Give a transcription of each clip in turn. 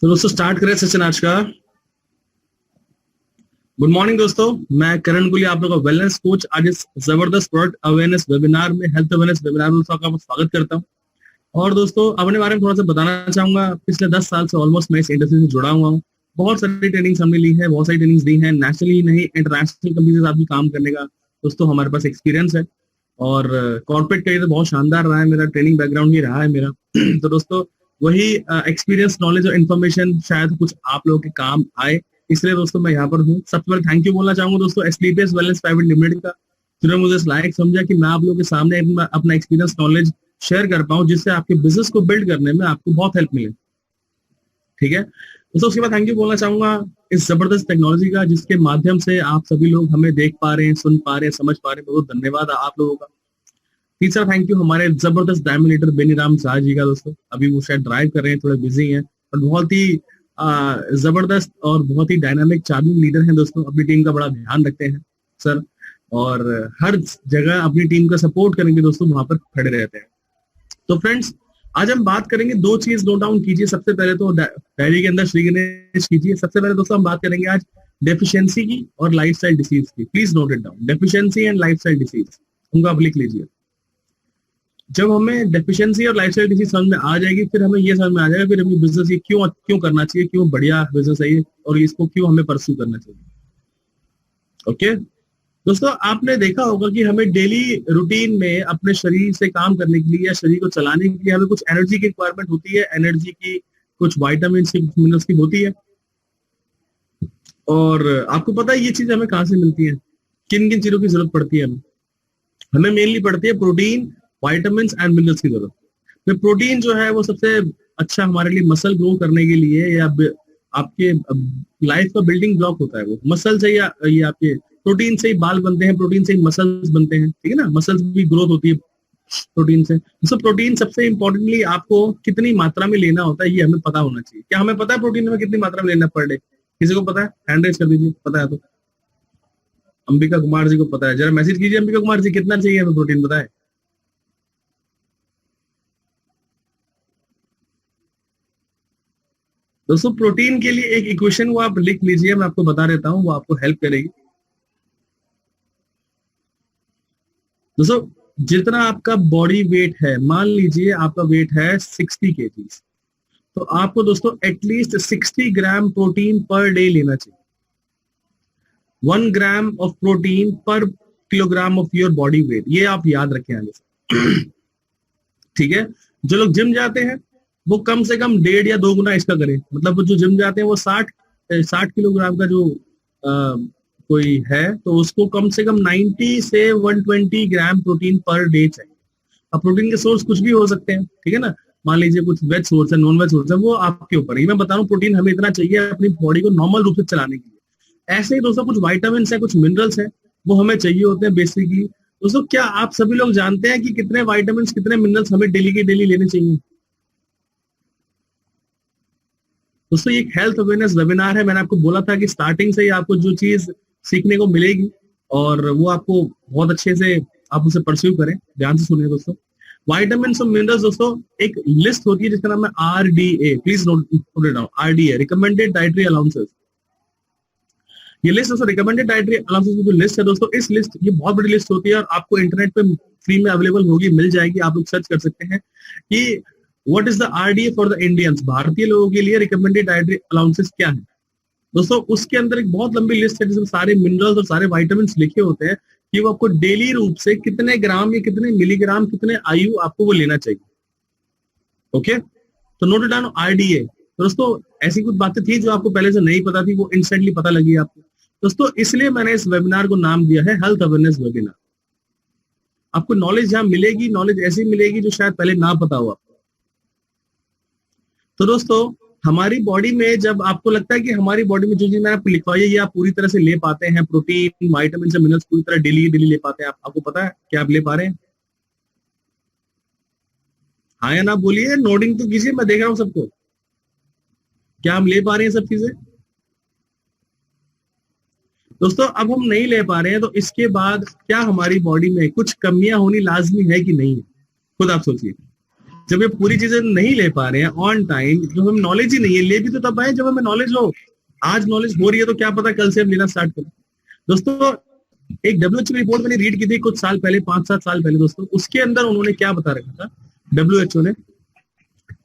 तो दोस्तों स्टार्ट करें सेशन आज का। गुड मॉर्निंग दोस्तों, मैं करण गुली, आप लोगों का वेलनेस कोच। आज इस जबरदस्त प्रोडक्ट अवेयरनेस वेबिनार में, हेल्थ अवेयरनेस वेबिनार में दोस्तों आपका स्वागत करता हूं। और दोस्तों अपने बारे में थोड़ा सा बताना चाहूंगा। पिछले 10 साल से ऑलमोस्ट मैं इस इंडस्ट्री से जुड़ा हुआ हूँ। बहुत सारी ट्रेनिंग्स हमने ली है, बहुत सारी ट्रेनिंग्स दी है, नेशनली नहीं इंटरनेशनल कंपनी के साथ भी काम करने का दोस्तों हमारे पास एक्सपीरियंस है। और कॉर्पोरेट करियर बहुत शानदार रहा है, मेरा ट्रेनिंग बैकग्राउंड ही रहा है मेरा। तो दोस्तों वही एक्सपीरियंस, नॉलेज और इन्फॉर्मेशन शायद कुछ आप लोगों के काम आए, इसलिए दोस्तों मैं यहाँ पर हूँ। सबसे पहले थैंक यू बोलना चाहूंगा दोस्तों एसलीपीएस वेलनेस प्राइवेट लिमिटेड का, जिन्होंने मुझे इस लायक समझा कि मैं आप लोगों के सामने अपना एक्सपीरियंस, नॉलेज शेयर कर पाऊं, जिससे आपके बिजनेस को बिल्ड करने में आपको बहुत हेल्प मिले। ठीक है दोस्तों, उसके बाद थैंक यू बोलना चाहूंगा इस जबरदस्त टेक्नोलॉजी का, जिसके माध्यम से आप सभी लोग हमें देख पा रहे हैं, सुन पा रहे हैं, समझ पा रहे हैं। बहुत धन्यवाद आप लोगों का। तीसरा थैंक यू हमारे जबरदस्त डायमंड लीडर बेनीराम शाह जी का दोस्तों। अभी वो शायद ड्राइव कर रहे हैं, थोड़े बिजी हैं, और बहुत ही जबरदस्त और बहुत ही डायनामिक चार्जिंग लीडर हैं दोस्तों। अपनी टीम का बड़ा ध्यान रखते हैं सर, और हर जगह अपनी टीम का सपोर्ट करेंगे दोस्तों, वहां पर खड़े रहते हैं। तो फ्रेंड्स आज हम बात करेंगे, दो चीज नोट डाउन कीजिए। सबसे पहले तो डायरी के अंदर श्री गणेश कीजिए। सबसे पहले दोस्तों हम बात करेंगे आज डेफिशिएंसी की और लाइफस्टाइल डिसीज की। Please note it down, deficiency and lifestyle disease, उनको आप लिख लीजिए। जब हमें डेफिशिएंसी और लाइफस्टाइल डिसीज समझ में आ जाएगी, फिर हमें ये समझ में आ जाएगा फिर हमें बिजनेस ये क्यों क्यों करना चाहिए, क्यों बढ़िया बिजनेस है ये, और इसको क्यों हमें परस्यू करना चाहिए। ओके दोस्तों, आपने देखा होगा कि हमें डेली रूटीन में अपने शरीर से काम करने के लिए या शरीर को चलाने के लिए हमें कुछ एनर्जी की रिक्वायरमेंट होती है। एनर्जी की कुछ विटामिन की, कुछ मिनरल्स की होती है। और आपको पता है ये चीज हमें कहाँ से मिलती है, किन किन चीजों की जरूरत पड़ती है हमें। हमें मेनली पड़ती है प्रोटीन, विटामिन एंड मिनरल्स की जरूरत। तो प्रोटीन जो है वो सबसे अच्छा हमारे लिए मसल ग्रो करने के लिए, या आपके लाइफ का बिल्डिंग ब्लॉक होता है वो मसल से, या ये आपके प्रोटीन से ही बाल बनते हैं, प्रोटीन से ही मसल्स बनते हैं। ठीक है ना, मसल्स भी ग्रोथ होती है प्रोटीन से। तो प्रोटीन सबसे इंपॉर्टेंटली आपको कितनी मात्रा में लेना होता है ये हमें पता होना चाहिए। क्या हमें पता है प्रोटीन में कितनी मात्रा में लेना पर डे? किसी को पता है? हैंड रेज कर दीजिए, पता है तो। अंबिका कुमार जी को पता है, जरा मैसेज कीजिए अंबिका कुमार जी, कितना चाहिए हमें प्रोटीन, बताए। दोस्तों प्रोटीन के लिए एक इक्वेशन वो आप लिख लीजिए, मैं आपको बता देता हूं, वो आपको हेल्प करेगी। दोस्तों जितना आपका बॉडी वेट है, मान लीजिए आपका वेट है 60 kg, तो आपको दोस्तों at least 60 gram protein per day लेना चाहिए। 1 ग्राम ऑफ प्रोटीन पर kilogram of your body weight, ये आप याद रखें आगे से। ठीक है, जो लोग जिम जाते हैं वो कम से कम 1.5 या 2 गुना इसका करें। मतलब वो जो जिम जाते हैं वो 60 किलोग्राम का जो कोई है, तो उसको कम से कम 90 से 120 ग्राम प्रोटीन पर डे चाहिए। अब प्रोटीन के सोर्स कुछ भी हो सकते हैं, ठीक है ना। मान लीजिए कुछ वेज सोर्स है, नॉन वेज सोर्स है, वो आपके ऊपर है। मैं बता रहा हूँ प्रोटीन हमें इतना चाहिए अपनी बॉडी को नॉर्मल रूप से चलाने के लिए। ऐसे ही दोस्तों कुछ विटामिन है, कुछ मिनरल्स है, वो हमें चाहिए होते हैं बेसिकली। दोस्तों क्या आप सभी लोग जानते हैं कि कितने विटामिन, कितने मिनरल्स हमें डेली के डेली लेने चाहिए? दोस्तों ये एक हेल्थ अवेयरनेस वेबिनार है। मैंने आपको बोला था कि स्टार्टिंग से ही आपको जो चीज सीखने को मिलेगी, और वो आपको बहुत अच्छे से आप उसे परस्यू करें। ध्यान से सुनिए दोस्तों, विटामिन और मिनरल्स दोस्तों एक लिस्ट होती है जिसका नाम है RDA। Please note it down, RDA, recommended dietary allowances. ये लिस्ट दोस्तों रिकमेंडेड डाइटरी अलाउंसेस की जो लिस्ट है दोस्तों, इस लिस्ट, ये बहुत बड़ी लिस्ट होती है और आपको इंटरनेट पे फ्री में अवेलेबल होगी, मिल जाएगी। आप लोग सर्च कर सकते हैं कि what is the RDA for the Indians, भारतीय लोगों के लिए रिकमेंडेड डाइटरी अलाउंसेस क्या है। दोस्तों उसके अंदर एक बहुत लंबी लिस्ट है जिसमें सारे मिनरल्स और सारे विटामिन लिखे होते हैं कि वो आपको डेली रूप से कितने ग्राम या कितने मिलीग्राम, कितने IU आपको वो लेना चाहिए। ओके, तो नोट डाउन RDA। दोस्तों ऐसी कुछ बातें थी जो आपको पहले से नहीं पता थी, वो इंस्टेंटली पता लगी आपको दोस्तों। इसलिए मैंने इस वेबिनार को नाम दिया है हेल्थ अवेयरनेस वेबिनार। आपको नॉलेज यहाँ मिलेगी, नॉलेज ऐसी मिलेगी जो शायद पहले ना पता हो आपको। तो दोस्तों हमारी बॉडी में जब आपको लगता है कि हमारी बॉडी में जो चीज मैंने आपको लिखवाई है ये आप पूरी तरह से ले पाते हैं, प्रोटीन, विटामिन से मिनरल्स पूरी तरह डेली ले पाते हैं, आपको पता है क्या आप ले पा रहे हैं? हाँ या ना बोलिए, नोटिंग तो कीजिए, मैं देख रहा हूं सबको। क्या हम ले पा रहे हैं सब चीजें? दोस्तों अब हम नहीं ले पा रहे हैं, तो इसके बाद क्या हमारी बॉडी में कुछ कमियां होनी लाजमी है कि नहीं है? खुद आप सोचिए। जब ये पूरी चीजें नहीं ले पा रहे हैं ऑन टाइम, जो हमें नॉलेज ही नहीं है, ले भी तो तब आए जब हमें नॉलेज हो। आज नॉलेज हो रही है तो क्या पता कल से हम लेना स्टार्ट करें। दोस्तों एक डब्ल्यूएचओ की रिपोर्ट मैंने रीड की थी कुछ साल पहले, 5-7 साल पहले दोस्तों। उसके अंदर उन्होंने क्या बता रखा था डब्ल्यूएचओ ने,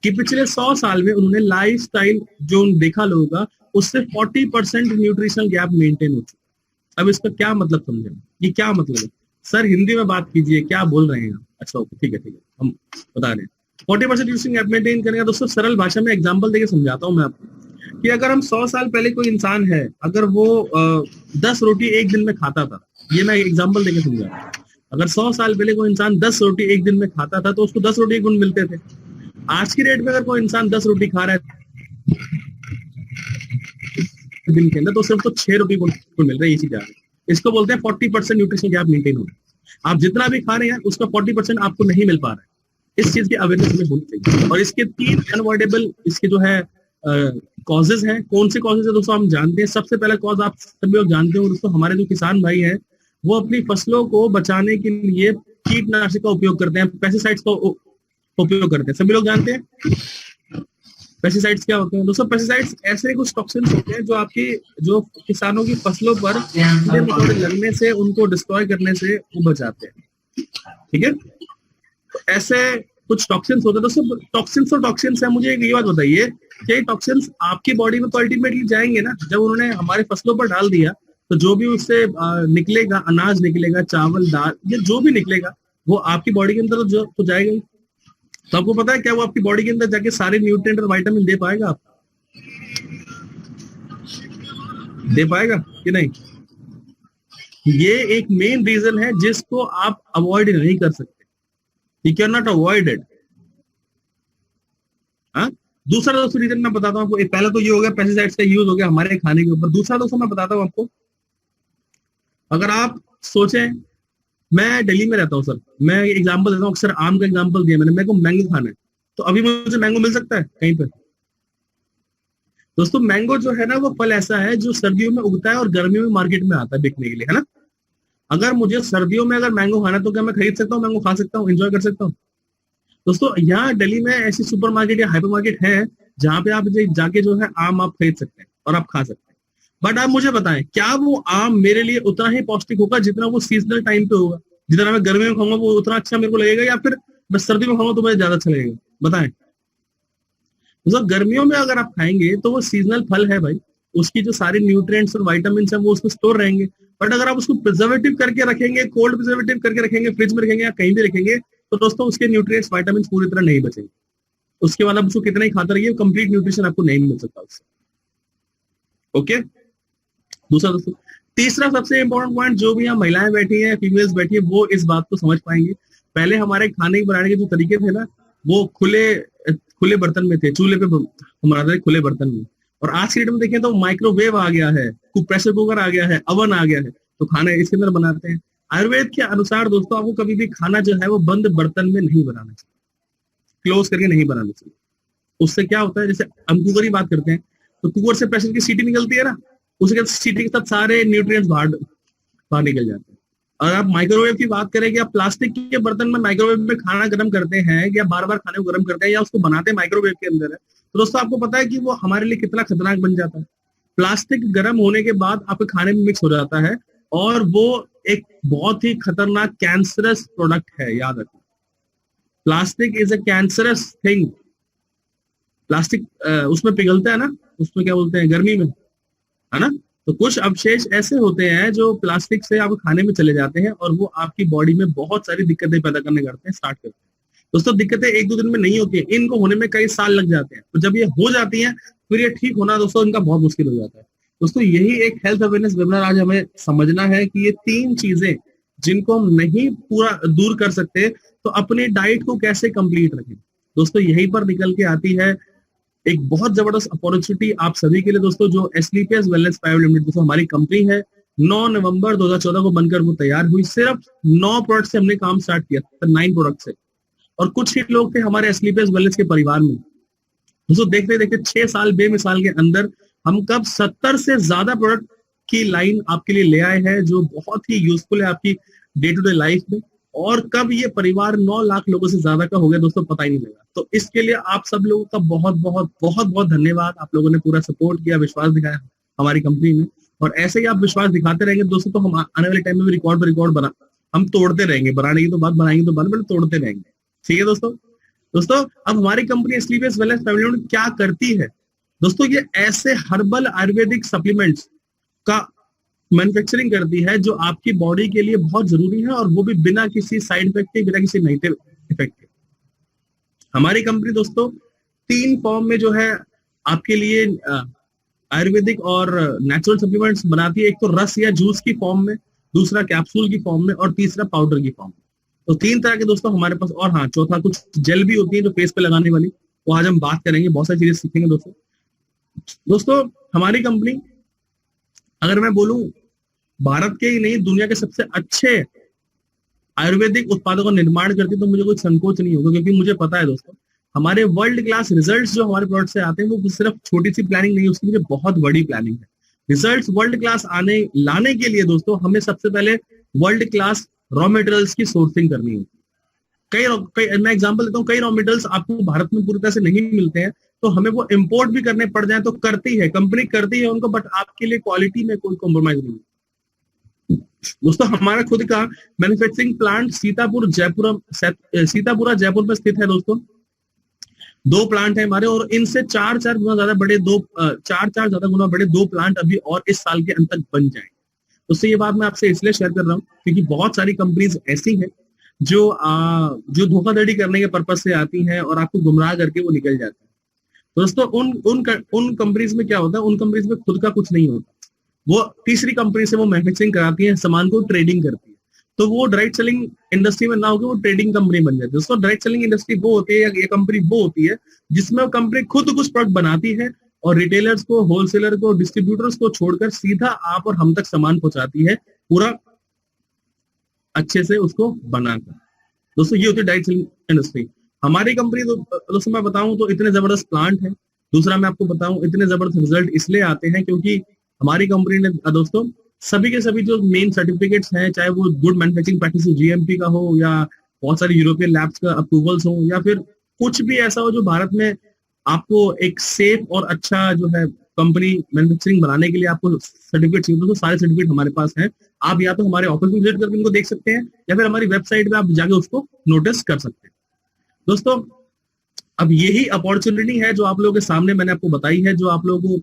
कि पिछले 100 साल में उन्होंने लाइफस्टाइल जो देखा लोगों का, उससे 40% न्यूट्रिशनल गैप मेंटेन हो चुका। अब इसका क्या मतलब समझे, ये क्या मतलब है सर, हिंदी में बात कीजिए, क्या बोल रहे हैं आप? अच्छा ओके, ठीक है हम बता रहे हैं। 40% न्यूट्रिशनल गैप मेंटेन करेगा दोस्तों। सरल भाषा में एग्जाम्पल देके समझाता हूँ मैं आपको, कि अगर हम 100 साल पहले कोई इंसान है, अगर वो 10 रोटी एक दिन में खाता था, ये मैं एग्जाम्पल देके समझाता हूँ। अगर 100 साल पहले कोई इंसान 10 रोटी एक दिन में खाता था तो उसको 10 रोटी गुण मिलते थे। आज की डेट में अगर कोई इंसान 10 रोटी खा रहा है दिन के अंदर, तो सिर्फ तो 6 रोटी गुण मिल रहा है। ये चीज आ रही है, इसको बोलते हैं 40% न्यूट्रिशन गैप मेंटेन होना। आप जितना भी खा रहे हैं उसका 40% आपको नहीं मिल पा रहा है। इस चीज की अवेयरनेस हमें होनी चाहिए। और इसके 3 अनअवॉइडेबल इसके जो है कॉजेज हैं। कौन से कॉजेज है दोस्तों हम जानते हैं। सबसे पहला कॉज आप सभी लोग जानते हो दोस्तों, हमारे जो किसान भाई हैं वो अपनी फसलों को बचाने के लिए कीटनाशक का उपयोग करते हैं, पेस्टिसाइड्स का उपयोग करते हैं। सभी लोग जानते हैं पेस्टिसाइड्स क्या होते हैं दोस्तों। पेस्टिसाइड्स ऐसे कुछ टॉक्सिन्स होते हैं जो आपकी जो किसानों की फसलों पर कीड़े मकोड़े लगने से, उनको डिस्ट्रॉय करने से वो बचाते हैं। ठीक है, तो ऐसे कुछ टॉक्सिन्स होते हैं दोस्तों। टॉक्सिन्स और टॉक्सिन्स है, मुझे ये बात बताइए कि ये टॉक्सिन्स आपकी बॉडी में तो अल्टीमेटली जाएंगे ना। जब उन्होंने हमारे फसलों पर डाल दिया तो जो भी उससे निकलेगा, अनाज निकलेगा, चावल, दाल, ये जो भी निकलेगा वो आपकी बॉडी के अंदर जो तो जाएगा ही। तो आपको पता है क्या वो आपकी बॉडी के अंदर जाके सारे न्यूट्रिएंट और विटामिन दे पाएगा? आप दे पाएगा कि नहीं? ये एक मेन रीजन है जिसको आप अवॉइड नहीं कर सकते। You can not avoid it. दूसरा दोस्तों रीजन मैं बताता हूँ आपको। पहला तो ये हो गया पेस्टिसाइड्स का यूज हो गया हमारे खाने के ऊपर। दूसरा दोस्तों मैं बताता हूँ आपको, अगर आप सोचें मैं दिल्ली में रहता हूँ सर, मैं एग्जांपल देता हूँ, अक्सर आम का एग्जांपल दिया मैंने, मेरे को मैंगो खाना है, तो अभी मुझे मैंगो मिल सकता है कहीं पर? दोस्तों मैंगो जो है ना वो फल ऐसा है जो सर्दियों में उगता है और गर्मियों में मार्केट में आता है बिकने के लिए, है ना। अगर मुझे सर्दियों में अगर मैंगो खाना है तो क्या मैं खरीद सकता हूँ, मैंगो खा सकता हूँ, एंजॉय कर सकता हूँ? दोस्तों यहाँ दिल्ली में ऐसी सुपर मार्केट या हाइपर मार्केट है जहां पे आप जाके जो है आम आप खरीद सकते हैं और आप खा सकते हैं। बट आप मुझे बताएं, क्या वो आम मेरे लिए उतना ही पौष्टिक होगा जितना वो सीजनल टाइम पे होगा? जितना मैं गर्मी में खाऊंगा वो उतना अच्छा मेरे को लगेगा, या फिर मैं सर्दी में खाऊंगा तो मुझे ज्यादा अच्छा लगेगा? बताएं। तो गर्मियों में अगर आप खाएंगे तो वो सीजनल फल है भाई, उसकी जो सारे न्यूट्रिएंट्स और विटामिन है वो उसमें स्टोर रहेंगे। बट अगर आप उसको प्रिजर्वेटिव करके रखेंगे, कोल्ड प्रिजर्वेटिव करके रखेंगे, फ्रिज में रखेंगे या कहीं भी रखेंगे, तो दोस्तों उसके न्यूट्रिएंट्स विटामिन पूरी तरह नहीं बचेंगे। उसके बाद आप उसको कितना ही खाता रहिए, कंप्लीट न्यूट्रिशन आपको नहीं मिल सकता उससे। ओके, दूसरा दोस्तों, तीसरा सबसे इंपॉर्टेंट पॉइंट, जो भी यहाँ महिलाएं बैठी हैं, फीमेल्स बैठी है, वो इस बात को समझ पाएंगे। पहले हमारे खाने बनाने के जो तरीके थे ना वो खुले बर्तन में थे, चूल्हे पे हमारे खुले बर्तन में। और आज की डेट में देखें तो माइक्रोवेव आ गया है, प्रेशर कुकर आ गया है, अवन आ गया है, तो खाना इसके अंदर बनाते हैं। आयुर्वेद के अनुसार दोस्तों आपको कभी भी खाना जो है वो बंद बर्तन में नहीं बनाना चाहिए, क्लोज करके नहीं बनाना चाहिए। उससे क्या होता है, जैसे हम कुकर की बात करते हैं तो कुकर से प्रेशर की सीटी निकलती है ना, उसके सीटी के साथ सारे न्यूट्रिएंट्स बाहर निकल जाते हैं। अगर आप माइक्रोवेव की बात करें कि आप प्लास्टिक के बर्तन में माइक्रोवेव में खाना गर्म करते हैं या बार बार खाने को गर्म करते हैं या उसको बनाते हैं माइक्रोवेव के अंदर है, तो दोस्तों आपको पता है कि वो हमारे लिए कितना खतरनाक बन जाता है। प्लास्टिक गर्म होने के बाद आपके खाने में मिक्स हो जाता है और वो एक बहुत ही खतरनाक कैंसरस प्रोडक्ट है, याद रखना। Plastic is a cancerous thing. Plastic उसमें पिघलता है ना, उसमें क्या बोलते हैं, गर्मी में, है ना। तो कुछ अवशेष ऐसे होते हैं जो प्लास्टिक से आप खाने में चले जाते हैं और वो आपकी बॉडी में बहुत सारी दिक्कतें पैदा करने करते हैं, स्टार्ट करते हैं। दोस्तों दिक्कतें 1-2 दिन में नहीं होती है, इनको होने में कई साल लग जाते हैं। तो जब ये हो जाती हैं फिर ये ठीक होना दोस्तों इनका बहुत मुश्किल हो जाता है। दोस्तों यही एक हेल्थ अवेयरनेस वेबिनार आज हमें समझना है कि ये 3 चीजें जिनको हम नहीं पूरा दूर कर सकते तो अपने डाइट को कैसे कंप्लीट रखें। दोस्तों यहीं पर निकल के आती है एक बहुत जबरदस्त अपॉर्चुनिटी आप सभी के लिए दोस्तों, जो एस्क्लेपियस वेलनेस प्राइवेट लिमिटेड दोस्तों हमारी कंपनी है। 9 नवंबर 2014 को बनकर वो तैयार हुई। सिर्फ 9 प्रोडक्ट से हमने काम स्टार्ट किया, 9 प्रोडक्ट से, और कुछ ही लोग थे हमारे एस्क्लेपियस वेलनेस के परिवार में। दोस्तों देखते देखते 6 साल बेमिसाल के अंदर हम कब 70 से ज्यादा प्रोडक्ट की लाइन आपके लिए ले आए हैं, जो बहुत ही यूजफुल है आपकी डे टू डे लाइफ में। और कब ये परिवार 9 लाख लोगों से ज्यादा का हो गया दोस्तों पता ही नहीं लगा। तो इसके लिए आप सब लोगों का बहुत बहुत बहुत बहुत धन्यवाद। आप लोगों ने पूरा सपोर्ट किया, विश्वास दिखाया हमारी कंपनी में, और ऐसे ही आप विश्वास दिखाते रहेंगे दोस्तों तो हम आने वाले टाइम में भी रिकॉर्ड पर रिकॉर्ड बना, हम तोड़ते रहेंगे। बनाने की तो बात, बनाएंगे तो बात, बट तोड़ते रहेंगे। ठीक है दोस्तों। दोस्तों अब हमारी कंपनी स्लीपियस वेलनेस फैमिली लिमिटेड क्या करती है दोस्तों, ये ऐसे हर्बल आयुर्वेदिक सप्लीमेंट्स का मैन्युफैक्चरिंग करती है जो आपकी बॉडी के लिए बहुत जरूरी है, और वो भी बिना किसी साइड इफेक्ट के, बिना किसी नेगेटिव इफेक्ट के। हमारी कंपनी दोस्तों 3 फॉर्म में जो है आपके लिए आयुर्वेदिक और नेचुरल सप्लीमेंट्स बनाती है। एक तो रस या जूस की फॉर्म में, दूसरा कैप्सूल की फॉर्म में, और तीसरा पाउडर की फॉर्म में। तो 3 तरह के दोस्तों हमारे पास। और हाँ, चौथा कुछ जेल भी होती है जो फेस पे लगाने वाली, वो आज हम बात करेंगे, बहुत सारी चीजें सीखेंगे दोस्तों। दोस्तों हमारी कंपनी, अगर मैं बोलूं, भारत के ही नहीं दुनिया के सबसे अच्छे आयुर्वेदिक उत्पादों का निर्माण करती है, तो मुझे कोई संकोच नहीं होगा, क्योंकि मुझे पता है दोस्तों हमारे वर्ल्ड क्लास रिजल्ट्स जो हमारे प्रोडक्ट से आते हैं वो सिर्फ छोटी सी प्लानिंग नहीं, उसकी मुझे बहुत बड़ी प्लानिंग है। रिजल्ट्स वर्ल्ड क्लास लाने के लिए दोस्तों हमें सबसे पहले वर्ल्ड क्लास रॉ मटेरियल्स की सोर्सिंग करनी होती है। कई मैं एग्जांपल देता हूँ, कई रॉ मटेरियल्स आपको भारत में पूरी तरह से नहीं मिलते हैं, तो हमें वो इंपोर्ट भी करने पड़ जाए तो करती है कंपनी, करती है उनको, बट आपके लिए क्वालिटी में कोई कॉम्प्रोमाइज नहीं। दोस्तों हमारा खुद का मैन्युफैक्चरिंग प्लांट सीतापुरा जयपुर में स्थित है दोस्तों। 2 प्लांट है हमारे, और इनसे 4 गुना ज्यादा बड़े 2 प्लांट अभी और इस साल के अंत तक बन जाएंगे। तो ये बात मैं आपसे इसलिए शेयर कर रहा हूँ क्योंकि बहुत सारी कंपनीज ऐसी हैं जो धोखाधड़ी करने के पर्पज से आती हैं और आपको गुमराह करके वो निकल जाती है। दोस्तों उन कंपनीज में क्या होता है, उन कंपनीज में खुद का कुछ नहीं होता, वो तीसरी कंपनी से वो मैन्युफैक्चरिंग कराती है, सामान को ट्रेडिंग करती है। तो वो डायरेक्ट सेलिंग इंडस्ट्री में ना होकर वो ट्रेडिंग कंपनी बन जाती है। दोस्तों डायरेक्ट सेलिंग इंडस्ट्री वो होती है, या ये कंपनी वो होती है जिसमें वो कंपनी खुद कुछ प्रोडक्ट बनाती है और रिटेलर्स को, होलसेलर को, डिस्ट्रीब्यूटर्स को छोड़कर सीधा आप और हम तक सामान पहुंचाती है, पूरा अच्छे से उसको बनाकर। दोस्तों ये होती है डायरेक्ट सेलिंग इंडस्ट्री। हमारी कंपनी दोस्तों मैं बताऊं तो इतने जबरदस्त प्लांट है। दूसरा मैं आपको बताऊं, इतने जबरदस्त रिजल्ट इसलिए आते हैं क्योंकि हमारी कंपनी ने दोस्तों सभी के सभी जो मेन सर्टिफिकेट्स हैं, चाहे वो गुड मैन्युफैक्चरिंग प्रैक्टिस जीएमपी का हो, या बहुत सारी यूरोपियन लैब्स का अप्रूवल्स हो, या फिर कुछ भी ऐसा हो जो भारत में आपको एक सेफ और अच्छा जो है कंपनी मैन्युफैक्चरिंग बनाने के लिए आपको सर्टिफिकेट चाहिए, तो सारे सर्टिफिकेट हमारे पास हैं। आप या तो हमारे ऑफिस में विजिट करके इनको देख सकते हैं, या फिर हमारी वेबसाइट पे आप जाके उसको नोटिस कर सकते हैं। दोस्तों अब यही अपॉर्चुनिटी है जो आप लोगों के सामने मैंने आपको बताई है, जो आप लोगों को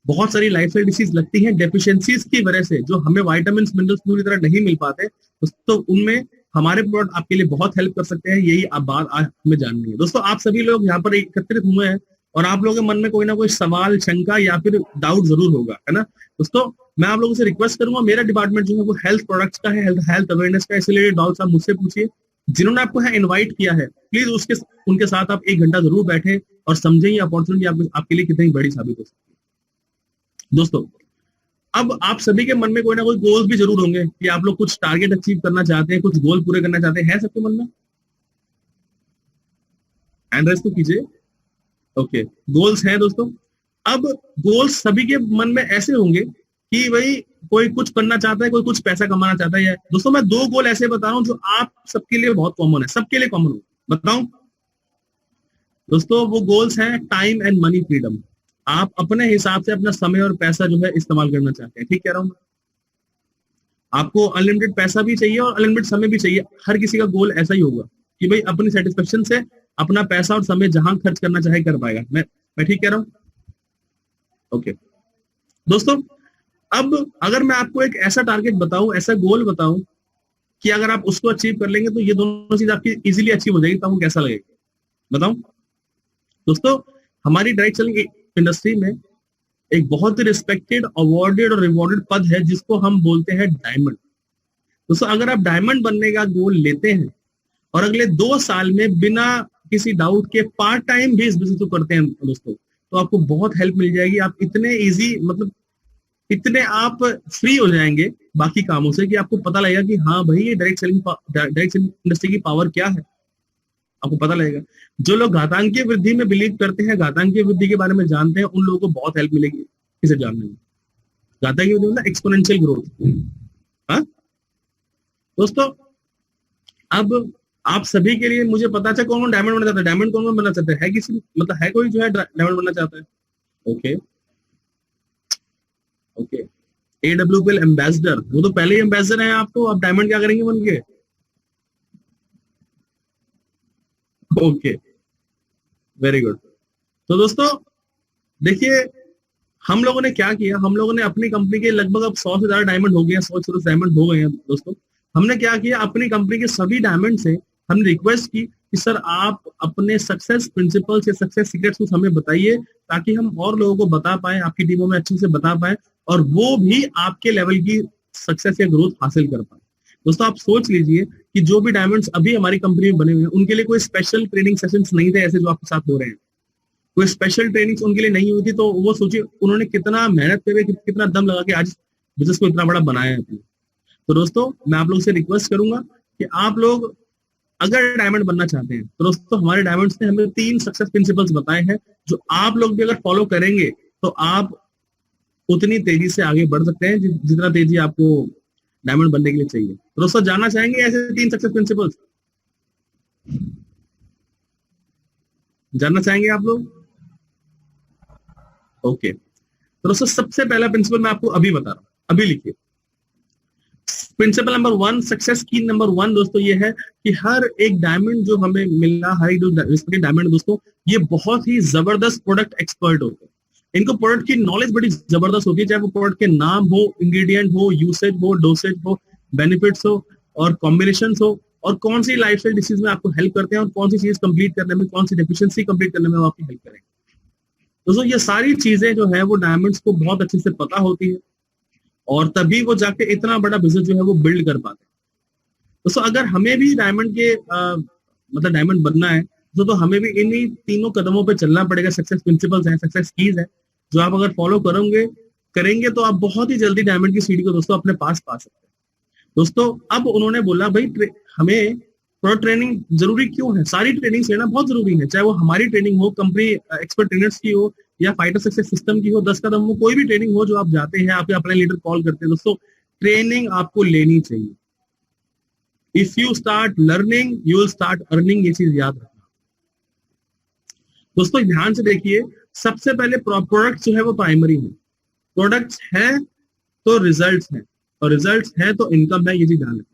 बहुत सारी लाइफस्टाइल डिसीज लगती हैं डेफिशिएंसीज की वजह से, जो हमें विटामिन मिनरल्स पूरी तरह नहीं मिल पाते, तो उनमें हमारे प्रोडक्ट आपके लिए बहुत हेल्प कर सकते हैं। यही आप बात आज हमें जाननी है। दोस्तों आप सभी लोग यहाँ पर एकत्रित हुए हैं और आप लोगों के मन में कोई ना कोई सवाल, शंका या फिर डाउट जरूर होगा, है ना। दोस्तों मैं आप लोगों से रिक्वेस्ट करूंगा, मेरा डिपार्टमेंट जो है वो हेल्थ प्रोडक्ट्स का है, हेल्थ अवेयरनेस का, इसलिए डाउट्स आप मुझसे पूछिए। जिन्होंने आपको यहाँ इन्वाइट किया है प्लीज उनके साथ आप 1 घंटा जरूर बैठे और समझें ये अपॉर्चुनिटी आपके लिए कितनी बड़ी साबित हो सकती है। दोस्तों अब आप सभी के मन में कोई ना कोई गोल्स भी जरूर होंगे कि आप लोग कुछ टारगेट अचीव करना चाहते हैं, कुछ गोल पूरे करना चाहते हैं, है सबके मन में? हैंड रेस तो कीजिए। ओके, गोल्स हैं दोस्तों। अब गोल्स सभी के मन में ऐसे होंगे कि भाई कोई कुछ करना चाहता है, कोई कुछ पैसा कमाना चाहता है। दोस्तों मैं 2 गोल ऐसे बता रहा हूं जो आप सबके लिए बहुत कॉमन है, सबके लिए कॉमन हो, बताऊं दोस्तों? वो गोल्स हैं टाइम एंड मनी फ्रीडम। आप अपने हिसाब से अपना समय और पैसा जो है इस्तेमाल करना चाहते हैं, ठीक कह रहा हूं? आपको अनलिमिटेड पैसा भी चाहिए और अनलिमिटेड समय भी चाहिए। हर किसी का गोल ऐसा ही होगा कि भाई अपनी सेटिस्फेक्शन से अपना पैसा और समय जहां खर्च करना चाहे कर पाएगा। मैं ठीक कह रहा हूं? ओके दोस्तों, अब अगर मैं आपको एक ऐसा टारगेट बताऊं, ऐसा गोल बताऊं कि अगर आप उसको अचीव कर लेंगे तो ये दोनों चीज आपकी इजीली अचीव हो जाएगी, तो आपको कैसा लगेगा बताऊं? दोस्तों हमारी डायरेक्ट सेलिंग इंडस्ट्री में एक बहुत ही रिस्पेक्टेड, अवार्डेड और रिवॉर्डेड पद है जिसको हम बोलते हैं डायमंड। दोस्तों अगर आप डायमंड बनने का गोल लेते हैं और अगले 2 साल में बिना किसी डाउट के पार्ट टाइम भी इस बिजनेस को करते हैं दोस्तों, तो आपको बहुत हेल्प मिल जाएगी। आप इतने इजी, मतलब इतने आप फ्री हो जाएंगे बाकी कामों से कि आपको पता लगेगा कि हाँ भाई ये डायरेक्ट सेलिंग इंडस्ट्री की पावर क्या है, आपको पता लगेगा। जो लोग घातांकीय वृद्धि में बिलीव करते हैं, घातांकीय वृद्धि के बारे में जानते हैं, उन लोगों को बहुत हेल्प मिलेगी इसे जानने में। घातांकीय वृद्धि मतलब एक्सपोनेंशियल ग्रोथ। हाँ दोस्तों, अब आप सभी के लिए मुझे पता चला कौन कौन डायमंड बनना चाहता है, डायमंड कौन कौन बनना चाहता है, किसी मतलब है कोई जो है डायमंड बनना चाहता है? Okay, okay. AWPL एम्बेसडर, वो तो पहले ही एम्बेसडर है, आप तो आप डायमंड क्या करेंगे बन के? Okay, very good. तो दोस्तों देखिए, हम लोगों ने क्या किया, हम लोगों ने अपनी कंपनी के लगभग अब 100 से ज्यादा डायमंड हो गए हैं, 100 से डायमंड हो गए हैं दोस्तों। हमने क्या किया, अपनी कंपनी के सभी डायमंड से हमने रिक्वेस्ट की कि सर आप अपने सक्सेस प्रिंसिपल्स या सक्सेस सीक्रेट्स कुछ हमें बताइए, ताकि हम और लोगों को बता पाए, आपकी टीमों में अच्छे से बता पाए, और वो भी आपके लेवल की सक्सेस या ग्रोथ हासिल कर पाए। दोस्तों आप सोच लीजिए कि जो भी डायमंड्स अभी हमारी कंपनी में बने हुए हैं, उनके लिए कोई स्पेशल ट्रेनिंग सेशंस नहीं थे ऐसे जो आपके साथ हो रहे हैं, कोई स्पेशल ट्रेनिंग उनके लिए नहीं हुई थी। तो वो सोचिए उन्होंने कितना मेहनत करके, कितना दम लगा के आज बिजनेस को इतना बड़ा बनाया है अपने। तो दोस्तों मैं आप लोगों से रिक्वेस्ट करूंगा कि आप लोग अगर डायमंड बनना चाहते हैं, तो दोस्तों हमारे डायमंड्स ने हमें 3 सक्सेस प्रिंसिपल्स बताए हैं, जो आप लोग भी अगर फॉलो करेंगे तो आप उतनी तेजी से आगे बढ़ सकते हैं जितना तेजी आपको डायमंड बनने के लिए चाहिए। तो दोस्तों जानना चाहेंगे ऐसे 3 सक्सेस प्रिंसिपल्स? जानना चाहेंगे आप लोग? ओके, तो दोस्तों सबसे पहला प्रिंसिपल मैं आपको अभी बता रहा हूं, अभी लिखिए। प्रिंसिपल नंबर 1, सक्सेस की नंबर 1 दोस्तों ये है कि हर एक डायमंड जो हमें मिला, हर एक जो डायमंड दोस्तों, ये बहुत ही जबरदस्त प्रोडक्ट एक्सपर्ट होते हैं। इनको प्रोडक्ट की नॉलेज बड़ी जबरदस्त होती है, चाहे वो प्रोडक्ट के नाम हो, इंग्रेडिएंट हो, यूसेज हो, डोसेज हो, बेनिफिट्स हो, और कॉम्बिनेशन हो, और कौन सी लाइफस्टाइल डिसीज में आपको हेल्प करते हैं, और कौन सी चीज कंप्लीट करने में, कौन सी डेफिशिएंसी कंप्लीट करने में वो आपकी हेल्प करेंगे। दोस्तों ये सारी चीजें जो है वो डायमंड्स को बहुत अच्छे से पता होती है, और तभी वो जाके इतना बड़ा बिजनेस जो है वो बिल्ड कर पाते हैं। दोस्तों अगर हमें भी डायमंड के मतलब डायमंड बनना है, तो हमें भी इन्हीं तीनों कदमों पे चलना पड़ेगा। सक्सेस प्रिंसिपल्स हैं, सक्सेस कीज है, जो आप अगर फॉलो करोगे करेंगे तो आप बहुत ही जल्दी डायमंड की सीढ़ी को दोस्तों अपने पास पा सकते हैं। दोस्तों अब उन्होंने बोला भाई हमें प्रो ट्रेनिंग जरूरी क्यों है, सारी ट्रेनिंग लेना बहुत जरूरी है, चाहे वो हमारी ट्रेनिंग हो, कंपनी एक्सपर्ट ट्रेनर्स की हो, या फाइटर सक्सेस सिस्टम की हो, 10 कदम हो, कोई भी ट्रेनिंग हो जो आप जाते हैं, आपके अपने लीडर कॉल करते हैं, दोस्तों ट्रेनिंग आपको लेनी चाहिए। If you start learning you will start earning, ये चीज याद रखना। दोस्तों ध्यान से देखिए, सबसे पहले प्रोडक्ट जो है वो प्राइमरी है, प्रोडक्ट्स है तो रिजल्ट्स है, और रिजल्ट्स है तो इनकम है, ये चीज ध्यान रखना।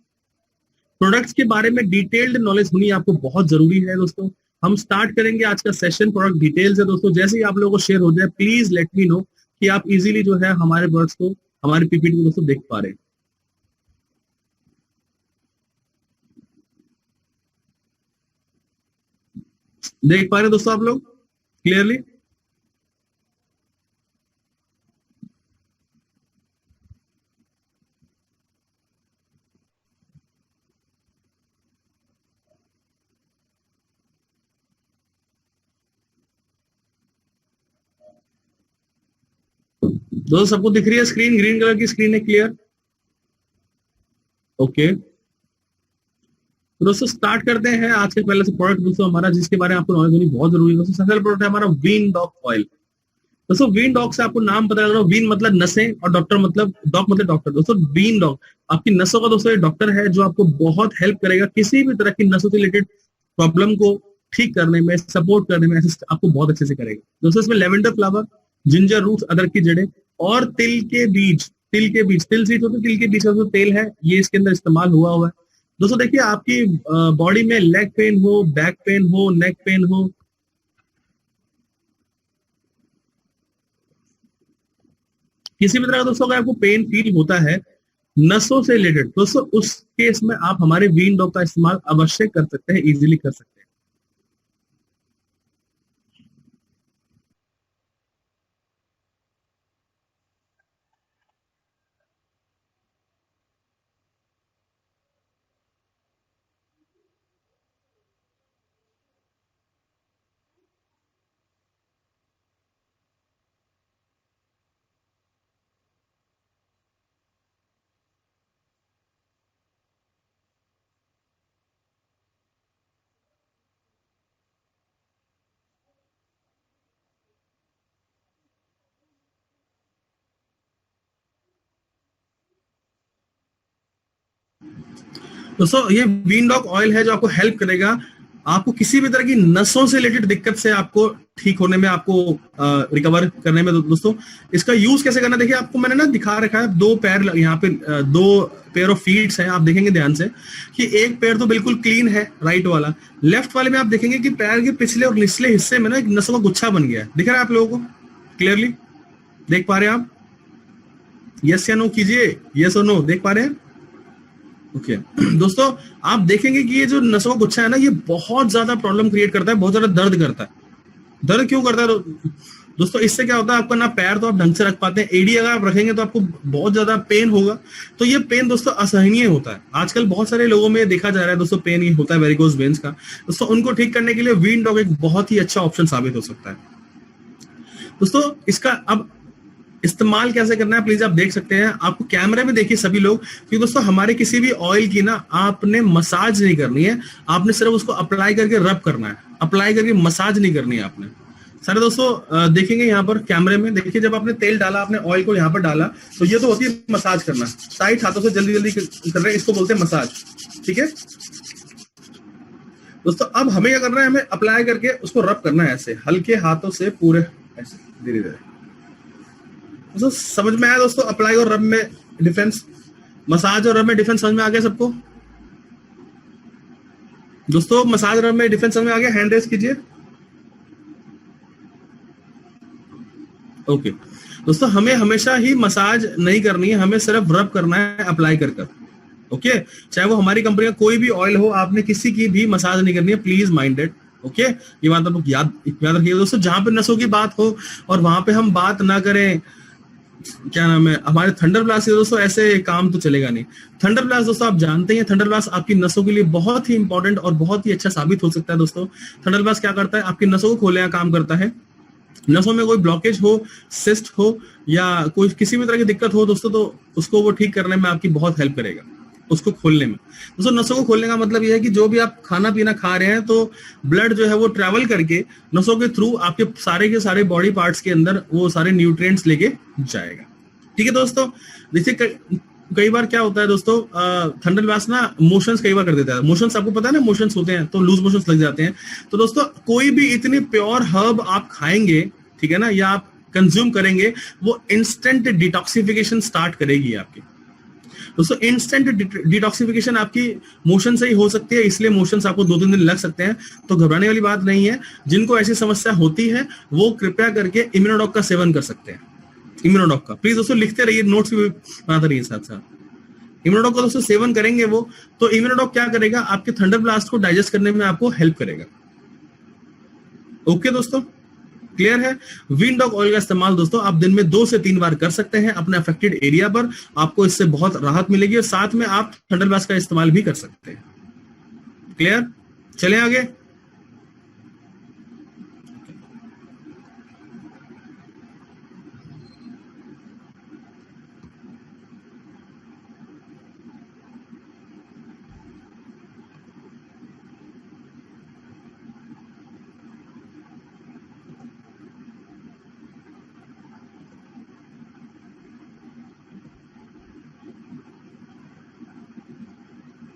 प्रोडक्ट्स के बारे में डिटेल्ड नॉलेज होनी आपको बहुत जरूरी है दोस्तों। हम स्टार्ट करेंगे आज का सेशन, प्रोडक्ट डिटेल्स है दोस्तों। जैसे ही आप लोगों को शेयर हो जाए, प्लीज लेट मी नो कि आप इजीली जो है हमारे प्रोडक्ट्स को, हमारे पीपीटी को दोस्तों देख पा रहे हैं। देख पा रहे हैं दोस्तों आप लोग क्लियरली? दोस्तों सबको दिख रही है स्क्रीन, ग्रीन कलर की स्क्रीन है, क्लियर? ओके, तो दोस्तों स्टार्ट करते हैं आज के पहले से प्रोडक्ट दोस्तों हमारा, जिसके बारे में आपको नॉलेज होनी बहुत जरूरी है दोस्तों। सबसे पहला प्रोडक्ट है हमारा वीन डॉग ऑयल। दोस्तों वीन डॉग से आपको नाम पता लग रहा है, वीन मतलब नसें, और डॉक्टर मतलब डॉग मतलब डॉक्टर। दोस्तों वीन डॉग आपकी नसों का दोस्तों एक डॉक्टर है, जो आपको बहुत हेल्प करेगा किसी भी तरह की नसों से रिलेटेड प्रॉब्लम को ठीक करने में, सपोर्ट करने में, आपको बहुत अच्छे से करेगा। दोस्तों इसमें लेवेंडर फ्लावर, जिंजर रूट, अदरक की जड़ें, और तिल के बीज, तिल सीड होते, तिल के बीज का जो तेल है ये इसके अंदर इस्तेमाल हुआ है। दोस्तों देखिए, आपकी बॉडी में लेग पेन हो, बैक पेन हो, नेक पेन हो, किसी भी तरह का दोस्तों अगर आपको पेन फील होता है नसों से रिलेटेड, दोस्तों उस केस में आप हमारे वीन डॉग का इस्तेमाल अवश्य कर सकते हैं, इजीली कर सकते हैं। दोस्तों ये वीन डॉग ऑयल है जो आपको हेल्प करेगा आपको किसी भी तरह की नसों से रिलेटेड दिक्कत से आपको ठीक होने में, आपको रिकवर करने में। दोस्तों इसका यूज कैसे करना, देखिए आपको मैंने ना दिखा रखा है, दो पैर यहाँ पे, दो पेयर ऑफ फीट्स हैं, आप देखेंगे ध्यान से कि एक पैर तो बिल्कुल क्लीन है राइट वाला, लेफ्ट वाले में आप देखेंगे कि पैर के पिछले और निचले हिस्से में ना एक नसों का गुच्छा बन गया है। दिख रहा है आप लोगों को क्लियरली, देख पा रहे हैं आप? यस या नो कीजिए, यस और नो, देख पा रहे हैं? ओके दोस्तों आप देखेंगे कि ये जो नसों का गुच्छा है ना, ये बहुत ज्यादा प्रॉब्लम क्रिएट करता है, बहुत ज्यादा दर्द करता है। दर्द क्यों करता है दोस्तों? इससे क्या होता है, आपका ना पैर तो आप ढंग से रख पाते हैं, एडी अगर आप रखेंगे तो आपको बहुत ज्यादा पेन होगा। तो ये पेन दोस्तों असहनीय होता है। आजकल बहुत सारे लोगों में देखा जा रहा है दोस्तों, पेन ये होता है वेरिकोज वेन्स का। दोस्तों उनको ठीक करने के लिए वीन डॉग एक बहुत ही अच्छा ऑप्शन साबित हो सकता है। दोस्तों इसका अब इस्तेमाल कैसे करना है प्लीज आप देख सकते हैं, आपको कैमरे में देखिए सभी लोग, क्योंकि दोस्तों हमारे किसी भी ऑयल की ना आपने मसाज नहीं करनी है, आपने सिर्फ उसको अप्लाई करके रब करना है, अप्लाई करके मसाज नहीं करनी है आपने। सारे दोस्तों देखेंगे यहाँ पर कैमरे में, देखिए जब आपने तेल डाला, आपने ऑयल को यहाँ पर डाला, तो ये तो होती है मसाज करना, टाइट हाथों से जल्दी जल्दी कर रहे हैं, इसको बोलते हैं मसाज। ठीक है दोस्तों, अब हमें क्या करना है, हमें अप्लाई करके उसको रब करना है ऐसे हल्के हाथों से, पूरे ऐसे धीरे धीरे। दोस्तों समझ में आया दोस्तों अप्लाई और रब में डिफरेंस, मसाज और रब में डिफरेंस समझ में आ गया सबको? दोस्तों मसाज रब में डिफरेंस समझ में आ गया? हैंड रेस कीजिए। ओके दोस्तों, हमें हमेशा ही मसाज नहीं करनी है, हमें सिर्फ रब करना है अप्लाई कर कर। ओके, चाहे वो हमारी कंपनी का कोई भी ऑयल हो, आपने किसी की भी मसाज नहीं करनी है, प्लीज माइंडेड। ओके, ये बात आप लोग याद रखिए दोस्तों। जहां पे नसों की बात हो और वहां पे हम बात ना करें, क्या नाम है, हमारे थंडर ब्लास्ट से दोस्तों ऐसे काम तो चलेगा नहीं। थंडर ब्लास्ट दोस्तों आप जानते हैं, थंडर ब्लास्ट आपकी नसों के लिए बहुत ही इंपॉर्टेंट और बहुत ही अच्छा साबित हो सकता है। दोस्तों थंडर ब्लास्ट क्या करता है, आपकी नसों को खोलने का काम करता है। नसों में कोई ब्लॉकेज हो, सिस्ट हो या कोई किसी भी तरह की दिक्कत हो दोस्तों, तो उसको वो ठीक करने में आपकी बहुत हेल्प करेगा, उसको खोलने में। दोस्तों नसों को खोलने का मतलब यह है कि जो भी आप खाना पीना खा रहे हैं, तो ब्लड जो है वो ट्रैवल करके नसों के थ्रू आपके सारे के सारे बॉडी पार्ट्स के अंदर वो सारे न्यूट्रिएंट्स लेके जाएगा। ठीक है दोस्तों, देखिए कई बार क्या होता है दोस्तों, थंडर ब्लास्ट ना मोशंस कई बार कर देता है। मोशंस आपको पता है ना, मोशंस होते हैं तो लूज मोशंस लग जाते हैं। तो दोस्तों कोई भी इतनी प्योर हर्ब आप खाएंगे, ठीक है ना, या आप कंज्यूम करेंगे, वो इंस्टेंट डिटॉक्सिफिकेशन स्टार्ट करेगी आपकी। दोस्तों इंस्टेंट डिटॉक्सिफिकेशन आपकी मोशन से ही हो सकती है, इसलिए मोशंस आपको 2-3 दिन लग सकते हैं, तो घबराने वाली बात नहीं है। जिनको ऐसी समस्या होती है वो कृपया करके इम्यूनोडॉक का सेवन कर सकते हैं। इम्यूनोडॉक का प्लीज दोस्तों लिखते रहिए, नोट्स भी बनाते रहिए साथ साथ। इम्यूनोडॉक का दोस्तों सेवन करेंगे वो, तो इम्यूनोडॉक क्या करेगा, आपके थंडर ब्लास्ट को डाइजेस्ट करने में आपको हेल्प करेगा। ओके दोस्तों, क्लियर है? वीन डॉग ऑयल का इस्तेमाल दोस्तों आप दिन में 2 से 3 बार कर सकते हैं अपने अफेक्टेड एरिया पर, आपको इससे बहुत राहत मिलेगी और साथ में आप थंडर ब्लास्ट का इस्तेमाल भी कर सकते हैं। क्लियर? चलें आगे।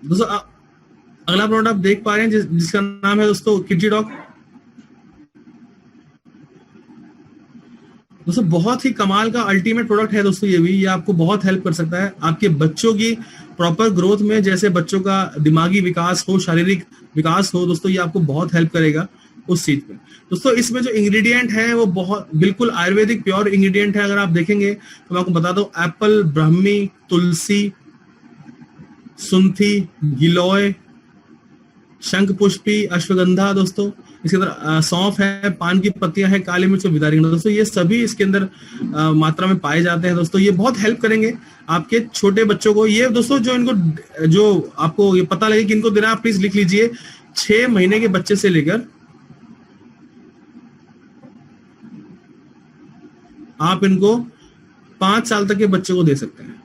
दोस्तों अगला प्रोडक्ट आप देख पा रहे हैं जिसका नाम है दोस्तों किटी डॉग। दोस्तों बहुत ही कमाल का अल्टीमेट प्रोडक्ट है दोस्तों ये आपको बहुत हेल्प कर सकता है आपके बच्चों की प्रॉपर ग्रोथ में। जैसे बच्चों का दिमागी विकास हो, शारीरिक विकास हो दोस्तों, ये आपको बहुत हेल्प करेगा उस चीज में। दोस्तों इसमें जो इंग्रेडिएंट है वो बहुत बिल्कुल आयुर्वेदिक प्योर इंग्रेडिएंट है। अगर आप देखेंगे तो मैं आपको बता दूं, एप्पल, ब्राह्मी, तुलसी, सुंठी, गिलोय, शंख पुष्पी, अश्वगंधा दोस्तों, इसके अंदर सौंफ है, पान की पत्तियां हैं, काली मिर्च और विदारी दोस्तों, ये सभी इसके अंदर मात्रा में पाए जाते हैं दोस्तों। ये बहुत हेल्प करेंगे आपके छोटे बच्चों को। ये दोस्तों जो आपको ये पता लगे कि इनको देना, आप प्लीज लिख लीजिए। 6 महीने के बच्चे से लेकर आप इनको 5 साल तक के बच्चे को दे सकते हैं।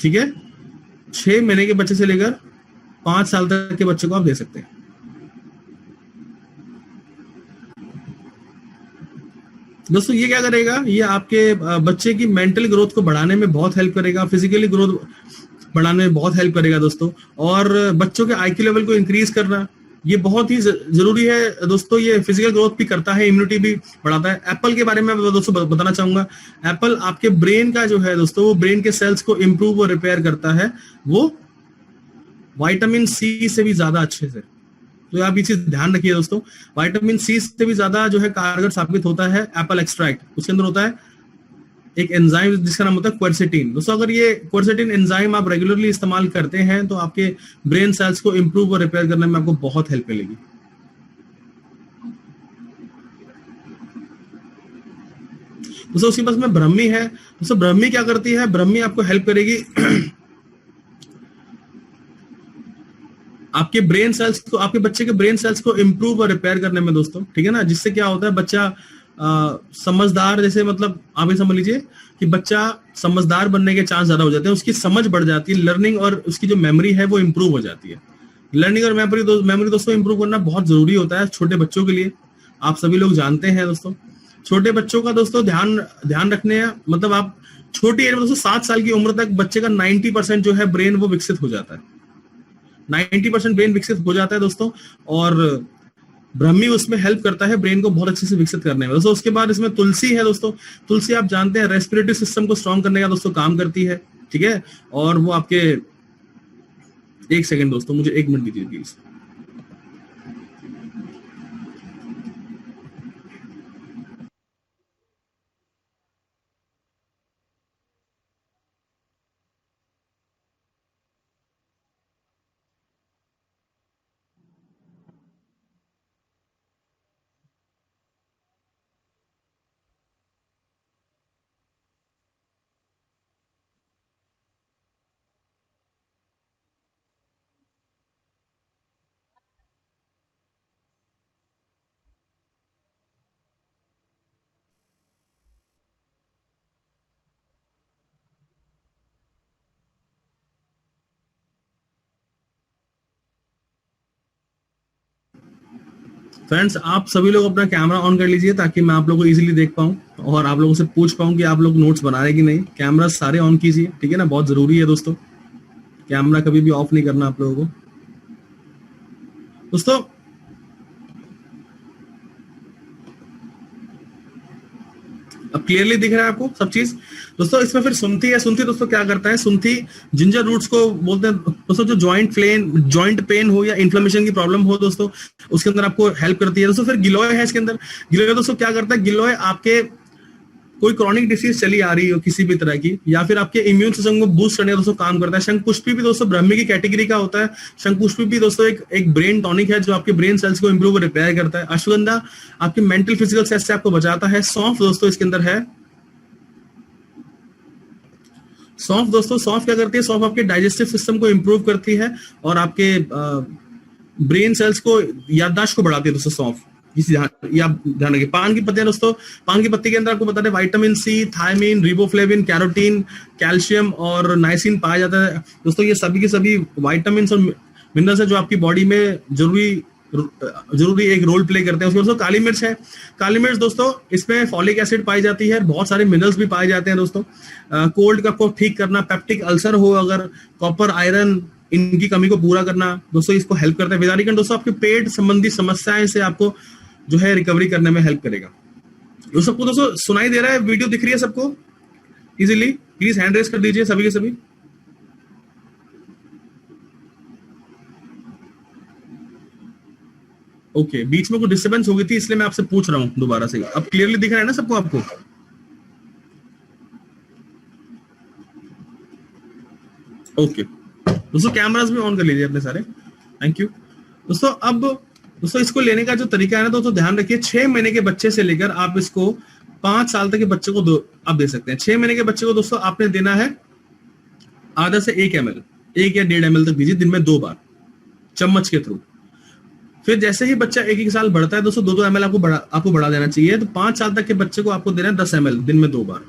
ठीक है, 6 महीने के बच्चे से लेकर 5 साल तक के बच्चे को आप दे सकते हैं। दोस्तों ये क्या करेगा, ये आपके बच्चे की मेंटल ग्रोथ को बढ़ाने में बहुत हेल्प करेगा, फिजिकली ग्रोथ बढ़ाने में बहुत हेल्प करेगा दोस्तों। और बच्चों के आईक्यू लेवल को इंक्रीज करना ये बहुत ही जरूरी है दोस्तों। ये फिजिकल ग्रोथ भी करता है, इम्यूनिटी भी बढ़ाता है। एप्पल के बारे में मैं दोस्तों बताना चाहूंगा। एप्पल आपके ब्रेन का जो है दोस्तों, वो ब्रेन के सेल्स को इंप्रूव और रिपेयर करता है, वो विटामिन सी से भी ज्यादा अच्छे से। तो आप ये चीज ध्यान रखिए दोस्तों, विटामिन सी से भी ज्यादा जो है कारगर साबित होता है एप्पल एक्सट्रैक्ट। उसके अंदर होता है एक एंजाइम जिसका नाम होता है क्वेरसेटिन। दोस्तों अगर ये क्वेरसेटिन एंजाइम आप रेगुलरली इस्तेमाल करते हैं तो आपके ब्रेन सेल्स को इंप्रूव और रिपेयर करने में आपको बहुत हेल्प मिलेगी। दोस्तों उसके पास में ब्रह्मी है। दोस्तों ब्रह्मी क्या करती है? ब्रह्मी आपको हेल्प करेगी आपके ब्रेन सेल्स को, आपके बच्चे के ब्रेन सेल्स को इंप्रूव और रिपेयर करने में दोस्तों, ठीक है ना। जिससे क्या होता है, बच्चा समझदार, जैसे मतलब आप ये समझ लीजिए कि बच्चा समझदार बनने के चांस ज्यादा हो जाते हैं, उसकी समझ बढ़ जाती है, लर्निंग और उसकी जो मेमोरी है वो इंप्रूव हो जाती है। लर्निंग और मेमोरी दोस्तों इंप्रूव करना बहुत जरूरी होता है छोटे बच्चों के लिए। आप सभी लोग जानते हैं दोस्तों, छोटे बच्चों का दोस्तों ध्यान रखने, मतलब आप छोटी एज में दोस्तों 7 साल की उम्र तक बच्चे का 90% जो है ब्रेन वो विकसित हो जाता है। 90% ब्रेन विकसित हो जाता है दोस्तों, और ब्रह्मी उसमें हेल्प करता है ब्रेन को बहुत अच्छे से विकसित करने में दोस्तों। उसके बाद इसमें तुलसी है दोस्तों। तुलसी आप जानते हैं रेस्पिरेटरी सिस्टम को स्ट्रॉन्ग करने का दोस्तों काम करती है, ठीक है। और वो आपके, एक सेकंड दोस्तों, मुझे 1 मिनट दीजिए प्लीज। फ्रेंड्स आप सभी लोग अपना कैमरा ऑन कर लीजिए ताकि मैं आप लोगों को इजीली देख पाऊं और आप लोगों से पूछ पाऊं कि आप लोग नोट्स बना रहे कि नहीं। कैमरा सारे ऑन कीजिए, ठीक है ना, बहुत जरूरी है दोस्तों। कैमरा कभी भी ऑफ नहीं करना आप लोगों को। दोस्तों अब क्लियरली दिख रहा है आपको सब चीज। दोस्तों इसमें फिर सुंठी है। सुंठी दोस्तों क्या करता है? सुंठी जिंजर रूट्स को बोलते हैं दोस्तों। जो जॉइंट पेन हो या इन्फ्लेमेशन की प्रॉब्लम हो दोस्तों, उसके अंदर आपको हेल्प करती है दोस्तों। फिर गिलोय है इसके अंदर। गिलोय दोस्तों क्या करता है? गिलोय आपके कोई क्रॉनिक डिसीज चली आ रही हो किसी भी तरह की, या फिर आपके इम्यून सिस्टम को बूस्ट करने का दोस्तों काम करता है। शंखपुष्पी भी दोस्तों ब्रह्मी की कैटेगरी का होता है। शंखपुष्पी भी दोस्तों एक ब्रेन टॉनिक है जो आपके ब्रेन सेल्स को इंप्रूव और रिपेयर करता है। अश्वगंधा आपके मेंटल फिजिकल स्ट्रेस से आपको बचाता है। सौंफ दोस्तों इसके अंदर है। सौंफ दोस्तों, सौंफ क्या करती है? सौंफ आपके डाइजेस्टिव सिस्टम को इंप्रूव करती है और आपके ब्रेन सेल्स को, याददाश्त को बढ़ाती है दोस्तों सौंफ। ये आप ध्यान रखिए। पान की पत्तियां दोस्तों, पान की पत्ती के अंदर आपको बता दें vitamin C, thiamine, riboflavin, carotene, calcium और नाइसिन पाया जाता है दोस्तों। ये सभी के सभी विटामिन और मिनरल्स है जो आपकी बॉडी में जरूरी एक रोल प्ले करते हैं। उसमें दोस्तों काली मिर्च है। काली मिर्च दोस्तों, इसमें फॉलिक एसिड पाई जाती है, बहुत सारे मिनरल्स भी पाए जाते हैं दोस्तों। कोल्ड कफ को ठीक करना, पेप्टिक अल्सर हो अगर, कॉपर, आयरन, इनकी कमी को पूरा करना दोस्तों, इसको हेल्प करता है। विदारिकन दोस्तों आपके पेट संबंधी समस्याएं से आपको जो है रिकवरी करने में हेल्प करेगा। जो सबको दोस्तों सुनाई दे रहा है, वीडियो दिख रही है सबको इजीली? प्लीज हैंड रेज कर दीजिए सभी के सभी। ओके बीच में कोई डिस्टर्बेंस हो गई थी इसलिए मैं आपसे पूछ रहा हूं दोबारा से। अब क्लियरली दिख रहा है ना सबको आपको? ओके दोस्तों कैमरास भी ऑन कर लीजिए अपने सारे। थैंक यू दोस्तों। अब दोस्तों इसको लेने का जो तरीका है ना दोस्तों, ध्यान रखिए 6 महीने के बच्चे से लेकर आप इसको 5 साल तक के बच्चे को आप दे सकते हैं। 6 महीने के बच्चे को दोस्तों आपने देना है आधा से 1 ml, 1 या 1.5 ml तक दीजिए दिन में 2 बार चम्मच के थ्रू। फिर जैसे ही बच्चा 1-1 साल बढ़ता है दोस्तों 2-2 ml आपको बढ़ा देना चाहिए। तो 5 साल तक के बच्चे को आपको देना है 10 ml दिन में 2 बार।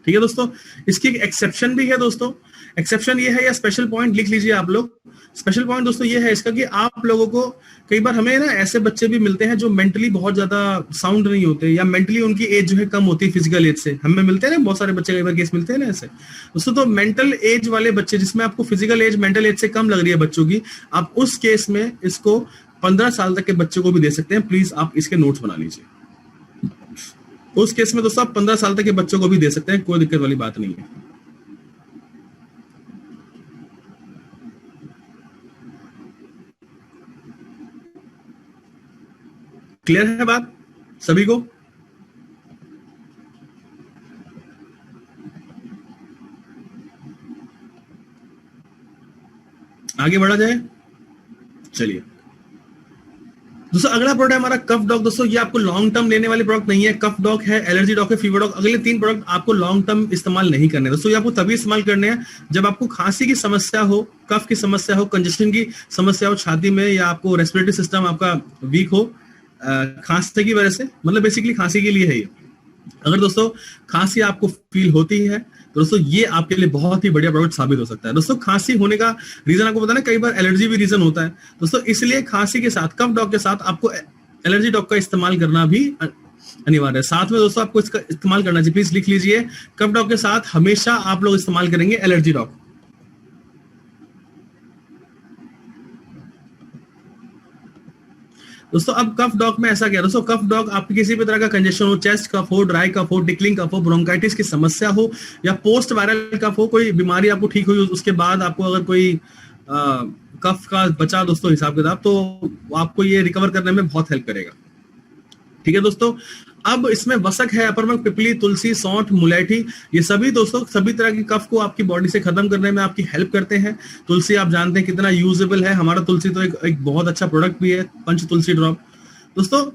ठीक है दोस्तों, इसकी एक एक्सेप्शन भी है दोस्तों। एक्सेप्शन ये है, या स्पेशल पॉइंट लिख लीजिए आप लोग। स्पेशल पॉइंट दोस्तों ये है इसका कि आप लोगों को कई बार हमें ना ऐसे बच्चे भी मिलते हैं जो मेंटली बहुत ज्यादा साउंड नहीं होते, या मेंटली उनकी एज जो है कम होती है फिजिकल एज से। हमें मिलते हैं ना बहुत सारे बच्चे, कई बार केस मिलते हैं ना ऐसे दोस्तों। तो मेंटल एज वाले बच्चे जिसमें आपको फिजिकल एज मेंटल एज से कम लग रही है बच्चों की, आप उस केस में इसको 15 साल तक के बच्चे को भी दे सकते हैं। प्लीज आप इसके नोट्स बना लीजिए। उस केस में दोस्तों आप 15 साल तक के बच्चों को भी दे सकते हैं, कोई दिक्कत वाली बात नहीं है। क्लियर है बात सभी को? आगे बढ़ा जाए, चलिए दोस्तों। अगला प्रोडक्ट है हमारा कफ डॉग। दोस्तों ये आपको लॉन्ग टर्म लेने वाली प्रोडक्ट नहीं है। कफ डॉग है, एलर्जी डॉग है, फीवर डॉग। अगले 3 प्रोडक्ट आपको लॉन्ग टर्म इस्तेमाल नहीं करने हैं दोस्तों। ये आपको तभी इस्तेमाल करने हैं जब आपको खांसी की समस्या हो, कफ की समस्या हो, कंजेशन की समस्या हो छाती में, या आपको रेस्पिरेटरी सिस्टम आपका वीक हो खांसी की वजह से। मतलब बेसिकली खांसी के लिए है ये। अगर दोस्तों खांसी आपको फील होती है तो दोस्तों ये आपके लिए बहुत ही बढ़िया प्रोडक्ट साबित हो सकता है। दोस्तों खांसी होने का रीजन आपको पता है ना, कई बार एलर्जी भी रीजन होता है दोस्तों। इसलिए खांसी के साथ कफ डॉग के साथ आपको एलर्जी डॉग का इस्तेमाल करना भी अनिवार्य है। साथ में दोस्तों आपको इसका इस्तेमाल करना चाहिए। प्लीज लिख लीजिए, कफ डॉग के साथ हमेशा आप लोग इस्तेमाल करेंगे एलर्जी डॉग। दोस्तों अब कफ डॉग में ऐसा क्या दोस्तों, कफ डॉग आपकी किसी भी तरह का कंजेशन हो, चेस्ट कफ हो, ड्राई कफ हो, टिकलिंग कफ हो, ब्रोंकाइटिस की समस्या हो, या पोस्ट वायरल कफ हो, कोई बीमारी आपको ठीक हुई उसके बाद आपको अगर कोई कफ का बचा दोस्तों हिसाब किताब, तो आपको ये रिकवर करने में बहुत हेल्प करेगा। ठीक है दोस्तों। अब इसमें वसक है, अपरमक, पिपली, तुलसी, सौंठ, मुलैठी, ये सभी दोस्तों सभी तरह की कफ को आपकी बॉडी से खत्म करने में आपकी हेल्प करते हैं। तुलसी आप जानते हैं कितना यूजेबल है। हमारा तुलसी तो एक बहुत अच्छा प्रोडक्ट भी है, पंच तुलसी ड्रॉप दोस्तों।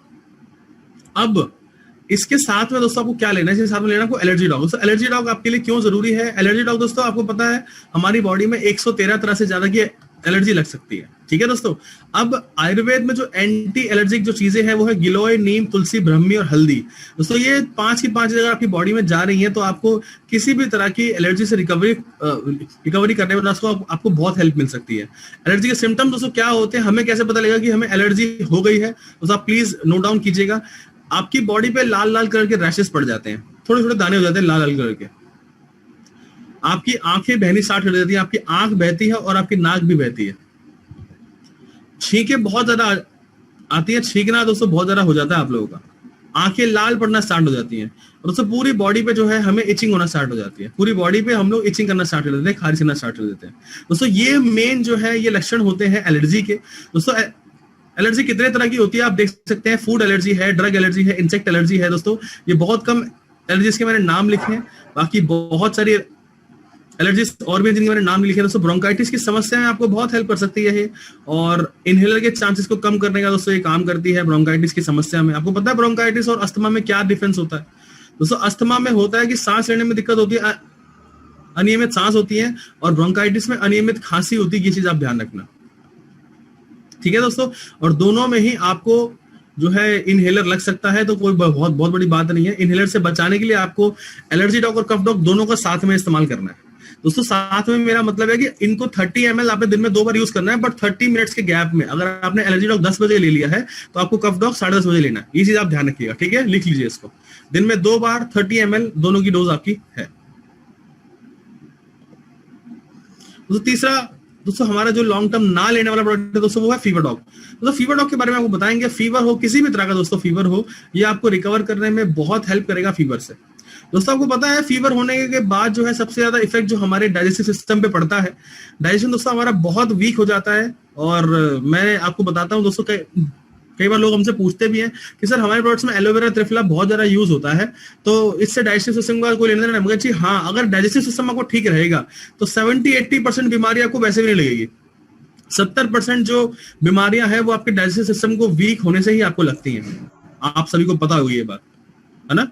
अब इसके साथ में दोस्तों आपको क्या लेना है, इसके साथ में लेना आपको एलर्जी डॉग। दोस्तों एलर्जी डॉग आपके लिए क्यों जरूरी है? एलर्जी डॉग दोस्तों आपको पता है हमारी बॉडी में 113 तरह से ज्यादा की एलर्जी लग सकती है। ठीक है दोस्तों। अब आयुर्वेद में जो एंटी एलर्जिक जो चीजें हैं वो है गिलोय, नीम, तुलसी, ब्रह्मी और हल्दी। दोस्तों ये 5 की 5 अगर आपकी बॉडी में जा रही है तो आपको किसी भी तरह की एलर्जी से रिकवरी करने में आपको बहुत हेल्प मिल सकती है। एलर्जी के सिम्टम्स दोस्तों क्या होते हैं, हमें कैसे पता लगेगा कि हमें एलर्जी हो गई है? दोस्तों आप प्लीज नोट डाउन कीजिएगा। आपकी बॉडी पे लाल लाल कलर के रैशेस पड़ जाते हैं, थोड़े थोड़े दाने हो जाते हैं लाल लाल कलर के। आपकी आंखें बहनी स्टार्ट हो जाती है, आपकी आंख बहती है और आपकी नाक भी बहती है। छींकें बहुत ज्यादा आती है, छींकना दोस्तों बहुत ज्यादा हो जाता है आप लोगों का। आंखें लाल पड़ना स्टार्ट हो जाती हैं और दोस्तों पूरी बॉडी पे जो है हमें इचिंग होना स्टार्ट हो जाती है। पूरी बॉडी पे हम लोग इचिंग करना स्टार्ट कर देते हैं, खारिश करना स्टार्ट कर देते हैं दोस्तों। ये मेन जो है ये लक्षण होते हैं एलर्जी के दोस्तों। एलर्जी कितने तरह की होती है आप देख सकते हैं। फूड एलर्जी है, ड्रग एलर्जी है, इंसेक्ट एलर्जी है दोस्तों। ये बहुत कम एलर्जीज के मैंने नाम लिखे हैं, बाकी बहुत सारी एलर्जीज और भी जिनके मैंने नाम लिखे दोस्तों। ब्रोंकाइटिस की समस्या में आपको बहुत हेल्प कर सकती है ये, और इनहेलर के चांसेस को कम करने का दोस्तों ये काम करती है ब्रोंकाइटिस की समस्या में। आपको पता है ब्रोंकाइटिस और अस्थमा में क्या डिफरेंस होता है दोस्तों? अस्थमा में होता है कि सांस लेने में दिक्कत होती है, अनियमित सांस होती है, और ब्रोंकाइटिस में अनियमित खांसी होती है। ये चीज आप ध्यान रखना, ठीक है दोस्तों। और दोनों में ही आपको जो है इनहेलर लग सकता है, तो कोई बहुत बड़ी बात नहीं है। इनहेलर से बचाने के लिए आपको एलर्जी डॉग और कफ डॉग दोनों का साथ में इस्तेमाल करना है दोस्तों। साथ में मेरा मतलब है कि इनको 30 ml आपने दिन में 2 बार यूज करना है, बट 30 मिनट्स के गैप में। अगर आपने एलर्जी डॉग 10 बजे ले लिया है तो आपको कफ डॉग 10:30 बजे लेना है। ये चीज आप ध्यान रखिएगा, ठीक है? लिख लीजिए इसको, दिन में 2 बार 30 ml दोनों की डोज आपकी है। तीसरा दोस्तों हमारा जो लॉन्ग टर्म ना लेने वाला प्रोडक्ट है दोस्तों वो है फीवर डॉग। दोस्तों फीवर डॉग के बारे में आपको बताएंगे। फीवर हो, किसी भी तरह का दोस्तों फीवर हो, ये आपको रिकवर करने में बहुत हेल्प करेगा फीवर से। दोस्तों आपको पता है फीवर होने के बाद जो है सबसे ज्यादा इफेक्ट जो हमारे डाइजेस्टिव सिस्टम पे पड़ता है। डाइजेशन दोस्तों हमारा बहुत वीक हो जाता है, और मैं आपको बताता हूँ दोस्तों, कई बार लोग हमसे पूछते भी हैं कि सर हमारे प्रोडक्ट्स में एलोवेरा, त्रिफला बहुत ज्यादा यूज होता है, तो इससे डाइजेस्टिव सिस्टम का कोई लेना देना? मगर जी हाँ, अगर डाइजेस्टिव सिस्टम आपको ठीक रहेगा तो 70-80% बीमारी आपको वैसे भी नहीं लगेगी। 70% जो बीमारियां हैं वो आपके डाइजेस्टिव सिस्टम को वीक होने से ही आपको लगती हैं। आप सभी को पता होगी ये बात, है ना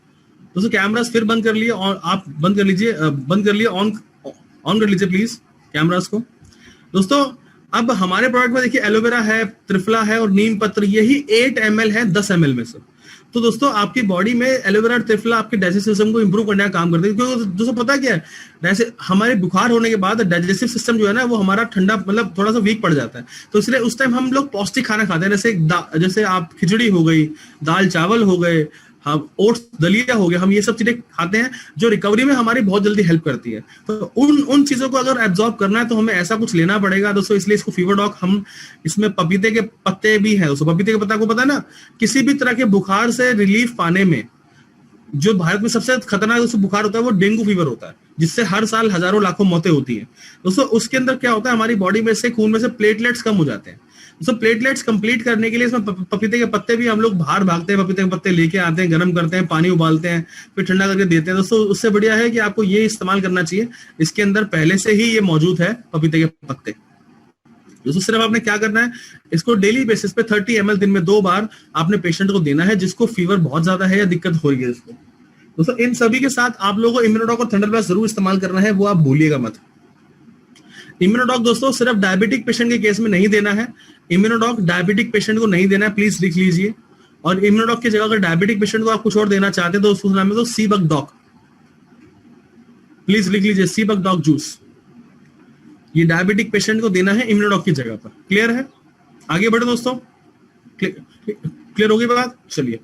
दोस्तों? कैमरास फिर बंद कर लिए, और आप बंद कर लीजिए, ऑन कर लीजिए प्लीज कैमरास को दोस्तों। अब हमारे प्रोडक्ट में देखिए एलोवेरा है, त्रिफला है और नीम पत्र, यही 8 ml है 10 ml में से। तो दोस्तों आपकी बॉडी में एलोवेरा त्रिफला आपके डाइजेस्टिव सिस्टम को इंप्रूव करने का काम करते हैं, क्योंकि दोस्तों पता क्या है, जैसे हमारे बुखार होने के बाद डाइजेस्टिव सिस्टम जो है ना वो हमारा ठंडा मतलब थोड़ा सा वीक पड़ जाता है, तो इसलिए उस टाइम हम लोग पौष्टिक खाना खाते हैं, जैसे आप खिचड़ी हो गई, दाल चावल हो गए, हम ओट्स दलिया हो गया, हम ये सब चीजें खाते हैं जो रिकवरी में हमारी बहुत जल्दी हेल्प करती है। तो उन चीजों को अगर एब्जॉर्ब करना है तो हमें ऐसा कुछ लेना पड़ेगा दोस्तों, इसलिए इसको फीवर डॉग हम इसमें पपीते के पत्ते भी है दोस्तों। पपीते के पत्ता को पता है ना, किसी भी तरह के बुखार से रिलीफ पाने में, जो भारत में सबसे खतरनाक दोस्तों बुखार होता है वो डेंगू फीवर होता है, जिससे हर साल हजारों लाखों मौतें होती हैं दोस्तों। उसके अंदर क्या होता है, हमारी बॉडी में से खून में से प्लेटलेट्स कम हो जाते हैं दोस्तों। प्लेटलेट्स कंप्लीट करने के लिए इसमें पपीते के पत्ते भी हम लोग बाहर भागते हैं, पपीते के पत्ते लेके आते हैं, गर्म करते हैं, पानी उबालते हैं, फिर ठंडा करके देते हैं दोस्तों। उससे बढ़िया है कि आपको ये इस्तेमाल करना चाहिए, इसके अंदर पहले से ही ये मौजूद है पपीते के पत्ते दोस्तों। सिर्फ आपने क्या करना है, इसको डेली बेसिस पे 30 ml दिन में 2 बार आपने पेशेंट को देना है जिसको फीवर बहुत ज्यादा है या दिक्कत हो रही है इसको दोस्तों। इन सभी के साथ आप लोगों को इम्यूनोडॉक और थंडर प्लस जरूर इस्तेमाल करना है, वो आप भूलिएगा मत। इम्यूनोडॉक दोस्तों सिर्फ डायबिटिक पेशेंट के केस में नहीं देना है, इम्यूनोडॉक डायबिटिक पेशेंट को नहीं देना है, प्लीज लिख लीजिए। और इम्यूनोडॉक की जगह अगर डायबिटिक पेशेंट को आप कुछ और देना चाहते हैं तो उसका नाम है तो सी बक डॉक, प्लीज लिख लीजिए, सी बक डॉक जूस। ये डायबिटिक पेशेंट को देना है इम्यूनोडॉक की जगह पर। क्लियर है? आगे बढ़े दोस्तों, क्लियर होगी बात? चलिए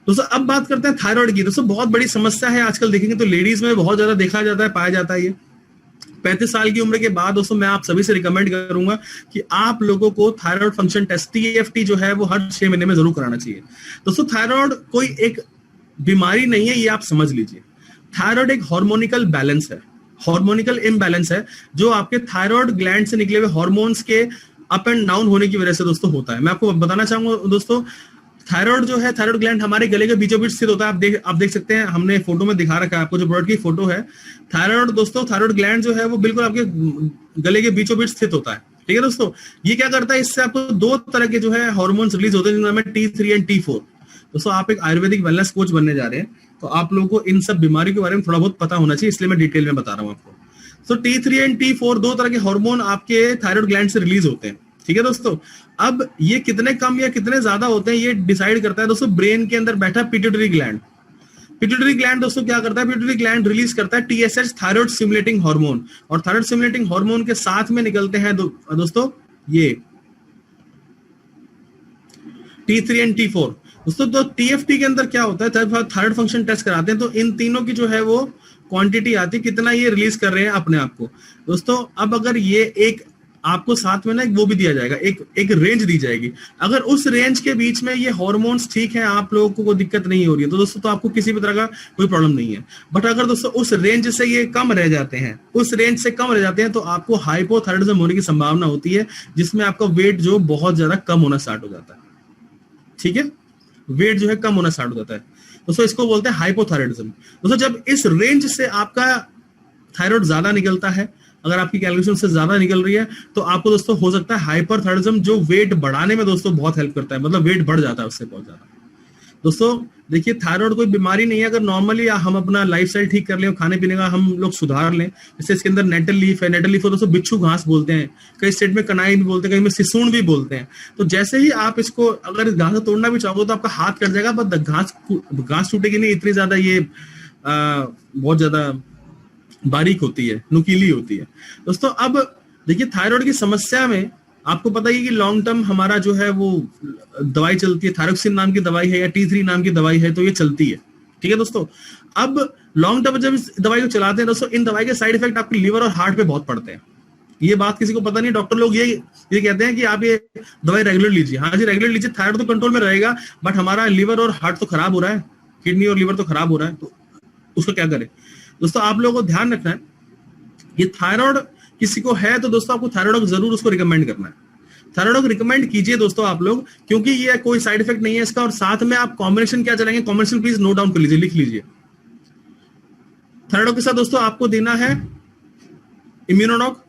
दोस्तों अब बात करते हैं थायराइड की। दोस्तों बहुत बड़ी समस्या है आजकल, देखेंगे तो लेडीज में बहुत ज्यादा देखा जाता है, पाया जाता है। ये 35 साल की उम्र के बाद दोस्तों मैं आप सभी से रिकमेंड करूंगा कि आप लोगों को थायराइड फंक्शन टेस्ट TFT जो है वो हर 6 महीने में जरूर कराना चाहिए दोस्तों। थायराइड कोई एक बीमारी नहीं है, ये आप समझ लीजिए। थायराइड एक हार्मोनिकल बैलेंस है, हार्मोनिकल इम्बैलेंस है, जो आपके थायराइड ग्लैंड से निकले हुए हार्मोन्स के अप एंड डाउन होने की वजह से दोस्तों होता है। मैं आपको बताना चाहूंगा दोस्तों, थायराइड जो है, थायराइड ग्लैंड हमारे गले के बीचों बीच स्थित होता है। आप देख सकते हैं, हमने फोटो में दिखा रखा है आपको, जो प्रोडक्ट की फोटो है। थायराइड दोस्तों, थायराइड ग्लैंड जो है वो बिल्कुल आपके गले के बीचों बीच स्थित होता है, ठीक है दोस्तों। ये क्या करता है, इससे आपको 2 तरह के जो है हार्मोन्स रिलीज होते हैं, जिनका नाम है T3 एंड T4 दोस्तों। आप एक आयुर्वेदिक वेलनेस कोच बनने जा रहे हैं, तो आप लोगों को इन सब बीमारी के बारे में थोड़ा बहुत पता होना चाहिए, इसलिए मैं डिटेल में बता रहा हूँ आपको। तो T3 एंड T4 2 तरह के हार्मोन आपके थायराइड ग्लैंड से रिलीज होते हैं, ठीक है दोस्तों। अब ये कितने कम या कितने ज्यादा होते हैं ये डिसाइड करता है दोस्तों ब्रेन के अंदर बैठा पिट्यूटरी ग्लैंड। पिट्यूटरी ग्लैंड दोस्तों क्या करता है, पिट्यूटरी ग्लैंड रिलीज करता है TSH, थायराइड स्टिमुलेटिंग हार्मोन, और थायराइड स्टिमुलेटिंग हार्मोन के साथ में निकलते हैं दोस्तों ये T3 एंड T4 दोस्तों। तो TFT के अंदर क्या होता है, थायराइड फंक्शन टेस्ट कराते हैं, तो इन तीनों की जो है वो क्वांटिटी आती है, कितना ये रिलीज कर रहे हैं अपने आप को दोस्तों। अब अगर ये एक आपको साथ में ना वो भी दिया जाएगा, एक रेंज दी जाएगी। अगर उस रेंज के बीच में ये हार्मोन्स ठीक है, आप लोगों को कोई दिक्कत नहीं हो रही है, तो दोस्तों तो आपको किसी भी तरह का कोई प्रॉब्लम नहीं है। बट अगर दोस्तों उस रेंज से ये कम रह जाते हैं, उस रेंज से कम रह जाते हैं, तो आपको हाइपोथायराइडिज्म होने की संभावना होती है, जिसमें आपका वेट जो बहुत ज्यादा कम होना स्टार्ट हो जाता है, ठीक है। वेट जो है कम होना स्टार्ट हो जाता है दोस्तों, इसको बोलते हैं हाइपोथायराइडिज्म दोस्तों। जब इस रेंज से आपका थायराइड ज्यादा निकलता है, अगर आपकी कैलकुलेशन से ज्यादा निकल रही है, तो आपको दोस्तों हो सकता है हाइपरथायराइडिज्म, जो वेट बढ़ाने में दोस्तों बहुत हेल्प करता है, मतलब वेट बढ़ जाता है उससे बहुत ज्यादा दोस्तों। देखिए थायराइड कोई बीमारी नहीं है, अगर नॉर्मली हम अपना लाइफस्टाइल ठीक कर लें, खाने पीने का हम लोग सुधार लें, जैसे इसके अंदर नेटल लीफ है, नेटल लीफ को दोस्तों बिच्छू घास बोलते हैं, कई स्टेट में कनाई भी बोलते हैं, कहीं में सिसून भी बोलते हैं। तो जैसे ही आप इसको अगर घास तोड़ना भी चाहोगे तो आपका हाथ कट जाएगा, बट घास टूटेगी नहीं, इतनी ज्यादा ये बहुत ज्यादा बारीक होती है, नुकीली होती है दोस्तों। अब देखिए थायराइड की समस्या में आपको पता ही कि लॉन्ग टर्म हमारा जो है वो दवाई चलती है, थायरोक्सिन नाम की दवाई है या T3 नाम की दवाई है, तो ये चलती है, ठीक है दोस्तों। अब लॉन्ग टर्म जब इस दवाई को चलाते हैं दोस्तों, इन दवाई के साइड इफेक्ट आपके लिवर और हार्ट पे बहुत पड़ते हैं। ये बात किसी को पता नहीं, डॉक्टर लोग ये कहते हैं कि आप ये दवाई रेगुलर लीजिए। हाँ जी रेगुलर लीजिए, थायराइड तो कंट्रोल में रहेगा, बट हमारा लिवर और हार्ट तो खराब हो रहा है, किडनी और लिवर तो खराब हो रहा है, तो उसको क्या करें दोस्तों। आप लोगों को ध्यान रखना है, ये थायराइड किसी को है तो दोस्तों आपको थायराइड जरूर उसको रिकमेंड करना है, थायराइड को रिकमेंड कीजिए दोस्तों आप लोग, क्योंकि ये कोई साइड इफेक्ट नहीं है इसका। और साथ में आप कॉम्बिनेशन क्या चलेंगे, कॉम्बिनेशन प्लीज नोट डाउन कर लीजिए, लिख लीजिए। थायराइड के साथ दोस्तों आपको देना है इम्यूनोडॉक,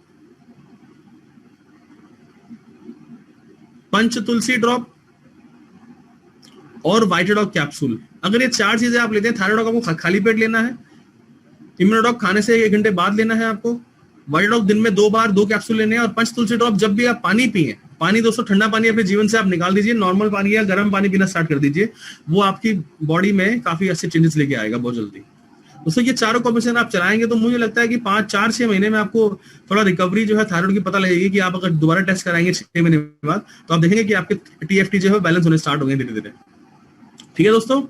पंच तुलसी ड्रॉप और वाइटाडॉक कैप्सूल। अगर ये 4 चीजें आप लेते हैं, थायराइड आपको खाली पेट लेना है, इम्यूनोडॉक खाने से 1 घंटे बाद लेना है आपको, वाइटाडॉक दिन में 2 बार 2 कैप्सूल लेने हैं, और पंच तुलसी ड्रॉप जब भी आप पानी पिए पानी दोस्तों, ठंडा पानी अपने जीवन से आप निकाल दीजिए, नॉर्मल पानी या गर्म पानी पीना स्टार्ट कर दीजिए, वो आपकी बॉडी में काफी अच्छे चेंजेस लेके आएगा बहुत जल्दी। दोस्तों ये चारों कॉम्बिनेशन आप चलाएंगे तो मुझे लगता है कि 4-6 महीने में आपको थोड़ा रिकवरी जो है थायराइड की पता लगेगी, कि आप अगर दोबारा टेस्ट कराएंगे 6 महीने बाद तो आप देखेंगे कि आपके TFT जो है बैलेंस होने स्टार्ट हो गए धीरे धीरे। ठीक है दोस्तों,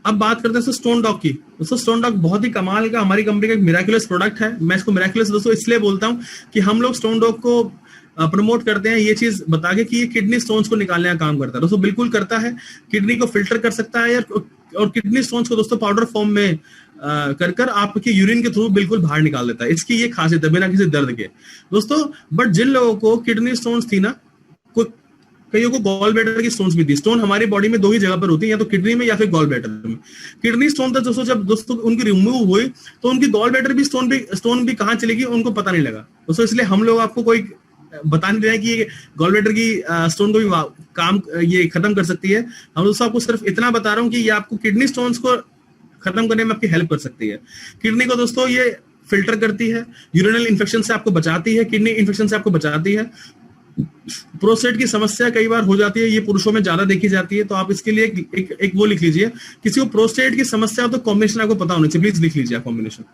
अब बात करते हैं स्टोन डॉग की। दोस्तों स्टोन डॉग बहुत ही कमाल का हमारी कंपनी का एक मिराकुलस प्रोडक्ट है। मैं इसको मिराकुलस दोस्तों इसलिए बोलता हूँ कि हम लोग स्टोन डॉग को प्रमोट करते हैं ये चीज बता के कि ये किडनी स्टोन्स को निकालने का काम करता है। दोस्तों बिल्कुल करता है, किडनी को फिल्टर कर सकता है और किडनी स्टोन्स को दोस्तों पाउडर फॉर्म में कर आपके यूरिन के थ्रू बिल्कुल बाहर निकाल देता है। इसकी ये खासियत है बिना किसी दर्द के दोस्तों। बट जिन लोगों को किडनी स्टोन्स थी ना, कईयों को गॉल ब्लैडर की स्टोन्स भी थी। स्टोन हमारी बॉडी में 2 ही जगह पर होती है, या तो किडनी में या फिर गॉल ब्लैडर में। किडनी स्टोन था दोस्तों, जब दोस्तों उनकी रिमूव हुई तो उनकी गॉल ब्लैडर भी स्टोन भी कहाँ चलेगी उनको पता नहीं लगा दोस्तों। इसलिए हम लोग आपको कोई बता नहीं रहे कि ये गॉल ब्लैडर की स्टोन को भी काम ये खत्म कर सकती है। हम दोस्तों आपको सिर्फ इतना बता रहा हूँ कि ये आपको किडनी स्टोन्स को खत्म करने में आपकी हेल्प कर सकती है। किडनी को दोस्तों ये फिल्टर करती है, यूरिनल इन्फेक्शन से आपको बचाती है, किडनी इन्फेक्शन से आपको बचाती है। प्रोस्टेट की समस्या कई बार हो जाती है, ये पुरुषों में ज्यादा देखी जाती है, तो आप इसके लिए एक वो लिख लीजिए, किसी को प्रोस्टेट की समस्या हो तो कॉम्बिनेशन आपको पता होना चाहिए, प्लीज लिख लीजिए आप कॉम्बिनेशन।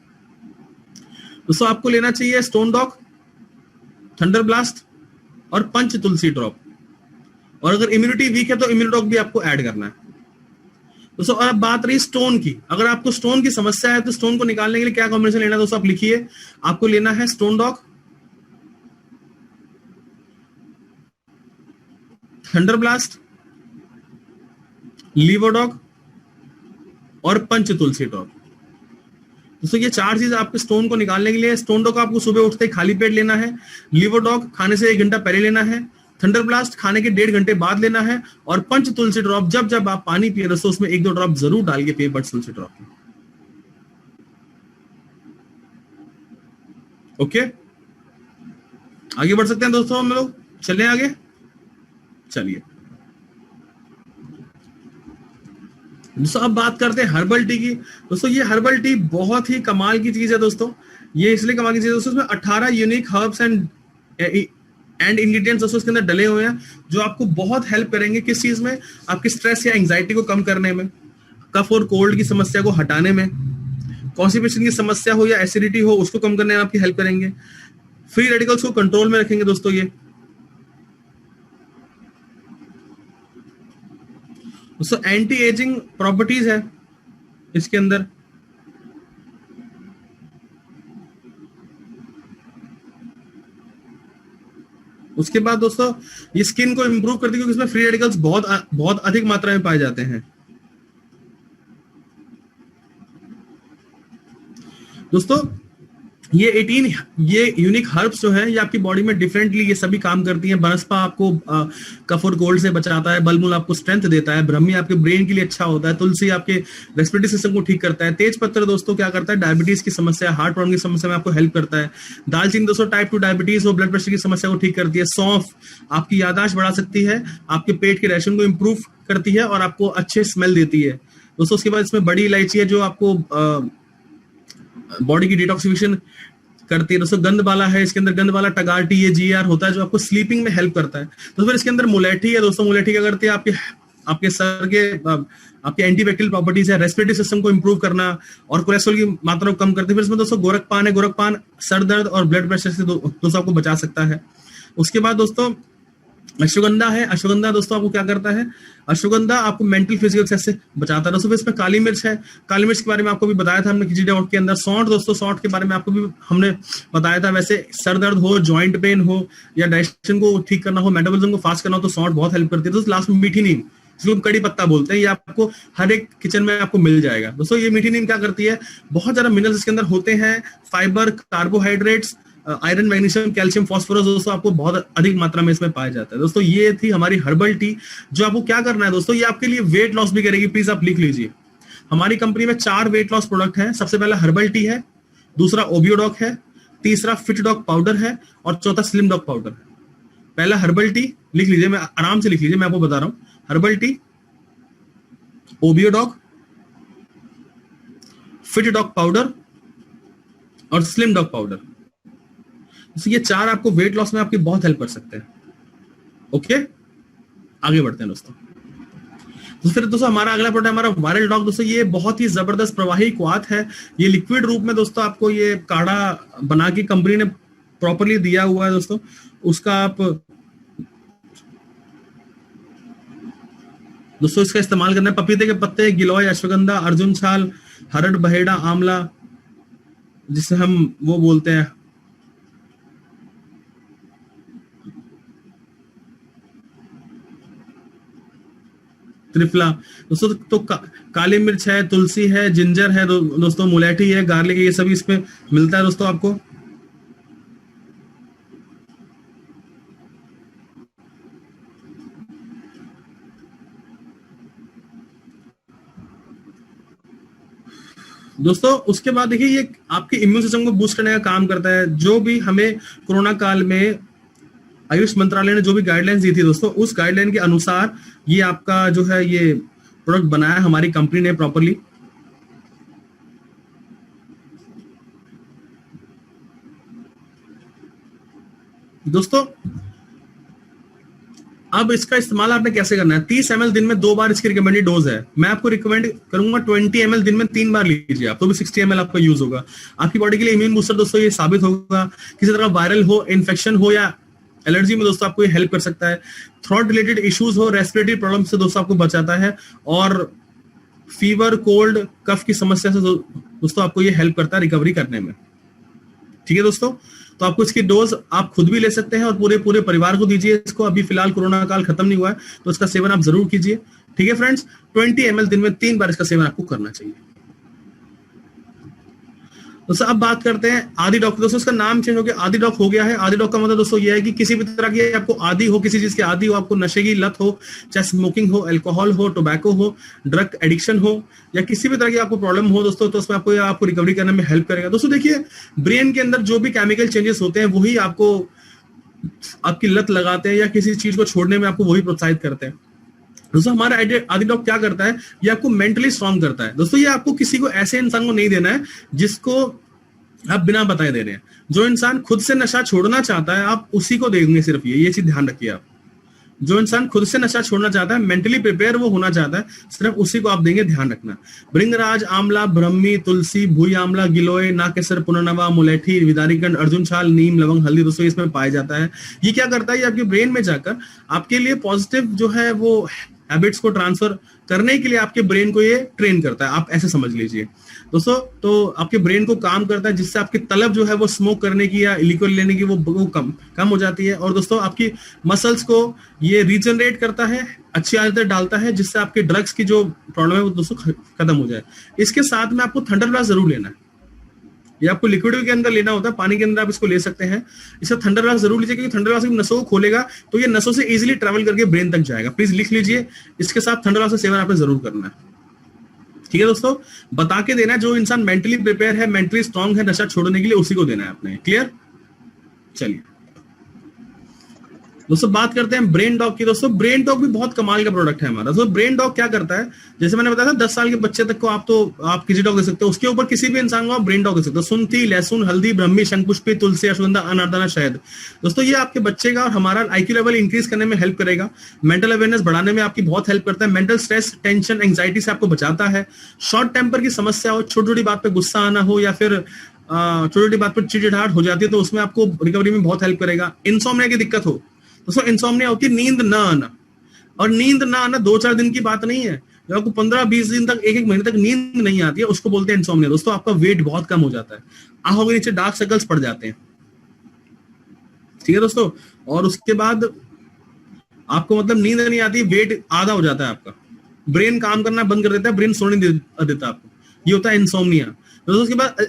दोस्तों आपको लेना चाहिए स्टोन डॉग, थंडर ब्लास्ट और पंच तुलसी ड्रॉप। और अगर इम्यूनिटी वीक है तो इम्यूनिडॉग भी आपको ऐड करना है दोस्तों। और अब बात रही स्टोन की, अगर आपको स्टोन की समस्या है तो स्टोन को निकालने के लिए क्या कॉम्बिनेशन लेना है दोस्तों, आप लिखिए। आपको लेना है स्टोन डॉग, थंडर ब्लास्ट, लीवोडॉग और पंच तुलसी ड्रॉप। दोस्तों ये 4 चीज आपके स्टोन को निकालने के लिए। स्टोन डॉग आपको सुबह उठते ही खाली पेट लेना है, लीवोडॉग खाने से 1 घंटा पहले लेना है, थंडर ब्लास्ट खाने के 1.5 घंटे बाद लेना है, और पंच तुलसी ड्रॉप जब जब आप पानी पिए दोस्तों उसमें 1-2 ड्रॉप जरूर डाल के पिए पंच तुलसी ड्रॉप। ओके, आगे बढ़ सकते हैं दोस्तों हम लोग, चलें आगे। चलिए दोस्तों अब बात करते हैं हर्बल टी की। दोस्तों ये हर्बल टी बहुत ही कमाल की चीज है दोस्तों। ये इसलिए कमाल की चीज है दोस्तों, इसमें 18 यूनिक हर्ब्स एंड इंग्रेडिएंट्स दोस्तों इसके अंदर डले हुए हैं, जो आपको बहुत हेल्प करेंगे किस चीज में, आपकी स्ट्रेस या एंग्जाइटी को कम करने में, कफ और कोल्ड की समस्या को हटाने में, कॉन्स्टिपेशन की समस्या हो या एसिडिटी हो उसको कम करने में आपकी हेल्प करेंगे, फ्री रेडिकल्स को कंट्रोल में रखेंगे दोस्तों। ये दोस्तों एंटी एजिंग प्रॉपर्टीज है इसके अंदर। उसके बाद दोस्तों ये स्किन को इंप्रूव करती है, क्योंकि इसमें फ्री रेडिकल्स बहुत अधिक मात्रा में पाए जाते हैं दोस्तों। ये 18 ये यूनिक हर्ब्स जो है ये आपकी बॉडी में डिफरेंटली ये सभी काम करती हैं। बनस्पा आपको कफ और कोल्ड से बचाता है, बलमूल आपको स्ट्रेंथ देता है, ब्रह्मी आपके ब्रेन के लिए अच्छा होता है, तुलसी आपके रेस्पिरेटरी सिस्टम को ठीक करता है, तेज पत्तर दोस्तों क्या करता है, डायबिटीज की समस्या, हार्ट प्रॉब्लम की समस्या में आपको हेल्प करता है, दालचीनी दोस्तों टाइप 2 डायबिटीज हो, ब्लड प्रेशर की समस्या को ठीक करती है, सौंफ आपकी याददाश्त बढ़ा सकती है, आपके पेट के रेशन को इंप्रूव करती है और आपको अच्छे स्मेल देती है दोस्तों। उसके बाद इसमें बड़ी इलायची है जो आपको बॉडी की डिटॉक्सिफिकेशन करती है दोस्तों। गंधमाला है, इसके अंदर गंधमाला टगार टी ये GR होता है जो आपको स्लीपिंग में हेल्प करता है। तो फिर इसके अंदर मुलेठी है दोस्तों। मुलेठी क्या करती है, आपके सर के आपके एंटीबैक्टीरियल प्रॉपर्टीज है, रेस्पिरेटरी सिस्टम को इंप्रूव करना और कोलेस्ट्रॉल की मात्रा को कम करती है। फिर इसमें दोस्तों गोरखपान है, गोरखपान सर दर्द और ब्लड प्रेशर से दोस्तों आपको बचा सकता है। उसके बाद दोस्तों अश्वगंधा है। अश्वगंधा दोस्तों आपको क्या करता है, अश्वगंधा आपको मेंटल फिजिकल स्ट्रेस से बचाता है दोस्तों। इसमें काली मिर्च है, काली मिर्च के बारे में आपको भी बताया था हमने खिचड़ी डाउट के अंदर। सौंठ दोस्तों, सौंठ के बारे में आपको भी हमने बताया था। वैसे सर दर्द हो, जॉइंट पेन हो या डाइजेशन को ठीक करना हो, मेटाबॉलिज्म को फास्ट करना हो तो सौंठ बहुत हेल्प करती है दोस्तों। लास्ट में मीठी नीम, जिसको हम कड़ी पत्ता बोलते हैं, ये आपको हर एक किचन में आपको मिल जाएगा दोस्तों। ये मीठी नीम क्या करती है, बहुत ज्यादा मिनरल्स इसके अंदर होते हैं, fibre, carbohydrates, iron, magnesium, calcium, phosphorus दोस्तों आपको बहुत अधिक मात्रा में इसमें पाया जाता है दोस्तों। ये थी हमारी हर्बल टी, जो आपको क्या करना है दोस्तों, ये आपके लिए वेट लॉस भी करेगी। प्लीज आप लिख लीजिए, हमारी कंपनी में 4 वेट लॉस प्रोडक्ट हैं। सबसे पहला हर्बल टी है, दूसरा ओबियोडॉक है, तीसरा फिट डॉग पाउडर है और चौथा स्लिम डॉग पाउडर है। पहला हर्बल टी लिख लीजिए, मैं आराम से लिख लीजिए, मैं आपको बता रहा हूं। हर्बल टी, ओबियोडॉक, फिट डॉग पाउडर और स्लिम डॉग पाउडर। ये 4 आपको वेट लॉस में आपकी बहुत हेल्प कर सकते हैं। ओके, आगे बढ़ते हैं दोस्तों। तो फिर दोस्तों हमारा अगला प्रोडक्ट हमारा वायरल डॉग। दोस्तों ये बहुत ही जबरदस्त प्रवाही क्वाथ है, ये लिक्विड रूप में दोस्तों आपको ये काढ़ा बना के कंपनी ने प्रॉपरली दिया हुआ है दोस्तों। उसका आप दोस्तों इसका इस्तेमाल करना है पपीते के पत्ते, गिलोय, अश्वगंधा, अर्जुन छाल, हरड़, बहेड़ा, आंवला, जिसे हम वो बोलते हैं त्रिफला दोस्तों। तो काली मिर्च है, तुलसी है, जिंजर है दोस्तों, मुलेठी है, गार्लिक है, ये सभी इसमें मिलता है दोस्तों आपको। दोस्तों उसके बाद देखिए ये आपके इम्यून सिस्टम को बूस्ट करने का काम करता है। जो भी हमें कोरोना काल में आयुष मंत्रालय ने जो भी गाइडलाइंस दी थी दोस्तों, उस गाइडलाइन के अनुसार ये आपका जो है ये प्रोडक्ट बनाया हमारी कंपनी ने प्रॉपरली। दोस्तों अब इसका इस्तेमाल आपने कैसे करना है, 30 ml दिन में 2 बार इसकी रिकमेंडेड डोज है। मैं आपको रिकमेंड करूंगा 20 ml दिन में 3 बार लीजिए आप, तो भी 60 ml आपका यूज होगा। आपकी बॉडी के लिए इम्यून बूस्टर दोस्तों ये साबित होगा। किसी तरह वायरल हो, इन्फेक्शन हो या एलर्जी में दोस्तों आपको ये हेल्प कर सकता है। थ्रोट रिलेटेड इश्यूज हो, रेस्पिरेटरी प्रॉब्लम से दोस्तों आपको बचाता है, और फीवर, कोल्ड, कफ की समस्या से दोस्तों आपको ये हेल्प करता है रिकवरी करने में। ठीक है दोस्तों, तो आपको इसकी डोज आप खुद भी ले सकते हैं और पूरे परिवार को दीजिए इसको। अभी फिलहाल कोरोना काल खत्म नहीं हुआ है, तो इसका सेवन आप जरूर कीजिए। ठीक है फ्रेंड्स, 20 ml दिन में 3 बार इसका सेवन आपको करना चाहिए। दोस्तों अब बात करते हैं आदि डॉक। दोस्तों इसका नाम चेंज हो गया, आदि डॉक हो गया है। आदि डॉक का मतलब दोस्तों ये है कि किसी भी तरह की आपको आदि हो, किसी चीज के आदि हो, आपको नशे की लत हो, चाहे स्मोकिंग हो, अल्कोहल हो, टोबैको हो, ड्रग एडिक्शन हो, या किसी भी तरह की आपको प्रॉब्लम हो दोस्तों, तो उसमें आपको रिकवरी करने में हेल्प करेगा। दोस्तों देखिए ब्रेन के अंदर जो भी केमिकल चेंजेस होते हैं वही आपको आपकी लत लगाते हैं या किसी चीज को छोड़ने में आपको वही प्रोत्साहित करते हैं। दोस्तों हमारा आदि डॉक क्या करता है, ये आपको मेंटली स्ट्रांग करता है। दोस्तों ये आपको किसी को ऐसे इंसान को नहीं देना है जिसको आप बिना बताए दे रहे हैं। जो इंसान खुद से नशा छोड़ना चाहता है आप उसी को देंगे सिर्फ ये चीज ध्यान रखिए आप। जो इंसान खुद से नशा छोड़ना चाहता है, मेंटली प्रिपेयर वो होना चाहता है, सिर्फ उसी को आप देंगे, ध्यान रखना। भृंगराज, आंवला, ब्रह्मी, तुलसी, भूई आंवला, गिलोय, नाकेसर, पुनर्नवा, मुलेठी, विदारीगंड, अर्जुन छाल, नीम, लवंग, हल्दी दोस्तों इसमें पाया जाता है। ये क्या करता है, ये आपके ब्रेन में जाकर आपके लिए पॉजिटिव जो है वो हैबिट्स को ट्रांसफर करने के लिए आपके ब्रेन को ये ट्रेन करता है, आप ऐसे समझ लीजिए दोस्तों। तो आपके ब्रेन को काम करता है जिससे आपकी तलब जो है वो स्मोक करने की या लिक्विड लेने की वो कम हो जाती है। और दोस्तों आपकी मसल्स को ये रीजनरेट करता है, अच्छी आदतें डालता है, जिससे आपके ड्रग्स की जो प्रॉब्लम है वो दोस्तों खत्म हो जाए। इसके साथ में आपको थंडर ब्लास्ट जरूर लेना है। ये आपको लिक्विड के अंदर लेना होता है, पानी के अंदर आप इसको ले सकते हैं। इससे थंडर ब्लास्ट जरूर लीजिए, क्योंकि थंडर ब्लास्ट नसों को खोलेगा तो ये नसों से इजीली ट्रैवल करके ब्रेन तक जाएगा। प्लीज लिख लीजिए, इसके साथ थंडर ब्लास्ट का सेवन आपने जरूर करना है। ठीक है दोस्तों, बता के देना, जो इंसान मेंटली प्रिपेयर है, मेंटली स्ट्रांग है नशा छोड़ने के लिए, उसी को देना है आपने। क्लियर? चलिए दोस्तों बात करते हैं ब्रेन डॉग की। दोस्तों ब्रेन डॉग भी बहुत कमाल का प्रोडक्ट है हमारा। तो ब्रेन डॉग क्या करता है, जैसे मैंने बताया था 10 साल के बच्चे तक को आप किसी डॉग दे सकते हो, उसके ऊपर किसी भी इंसान को आप ब्रेन डॉग दे सकते हो। सुंठी, लहसुन, हल्दी, ब्रह्मी, शंखपुष्पी, तुलसी, अश्वगंधा, अनारदाना, शहद। दोस्तों ये आपके बच्चे का और हमारा आईक्यू लेवल इंक्रीज करने में हेल्प करेगा, मेंटल अवेयरनेस बढ़ाने में आपकी बहुत हेल्प करता है, मेंटल स्ट्रेस, टेंशन, एंग्जाइटी से आपको बचाता है। शॉर्ट टेम्पर की समस्या हो, छोटी छोटी बात पे गुस्सा आना हो, या फिर छोटी छोटी बात पर चिड़चिड़ाहट हो जाती है, तो उसमें आपको रिकवरी में बहुत हेल्प करेगा। इंसोम्निया की दिक्कत हो, दोस्तों इंसोम्निया होती है नींद ना आना, और नींद ना आना 2-4 दिन की बात नहीं है। जब आपको 15-20 दिन तक, 1-1 महीने तक नींद नहीं आती है, उसको बोलते हैं इंसोम्निया। दोस्तों आपका वेट बहुत कम हो जाता है, आंखों के नीचे डार्क सर्कल्स पड़ जाते हैं। ठीक है दोस्तों, और उसके बाद आपको मतलब नींद नहीं आती, वेट आधा हो जाता है आपका, ब्रेन काम करना बंद कर देता है, ब्रेन सोने देता है आपको, ये होता है इंसोम्निया। दोस्तों उसके बाद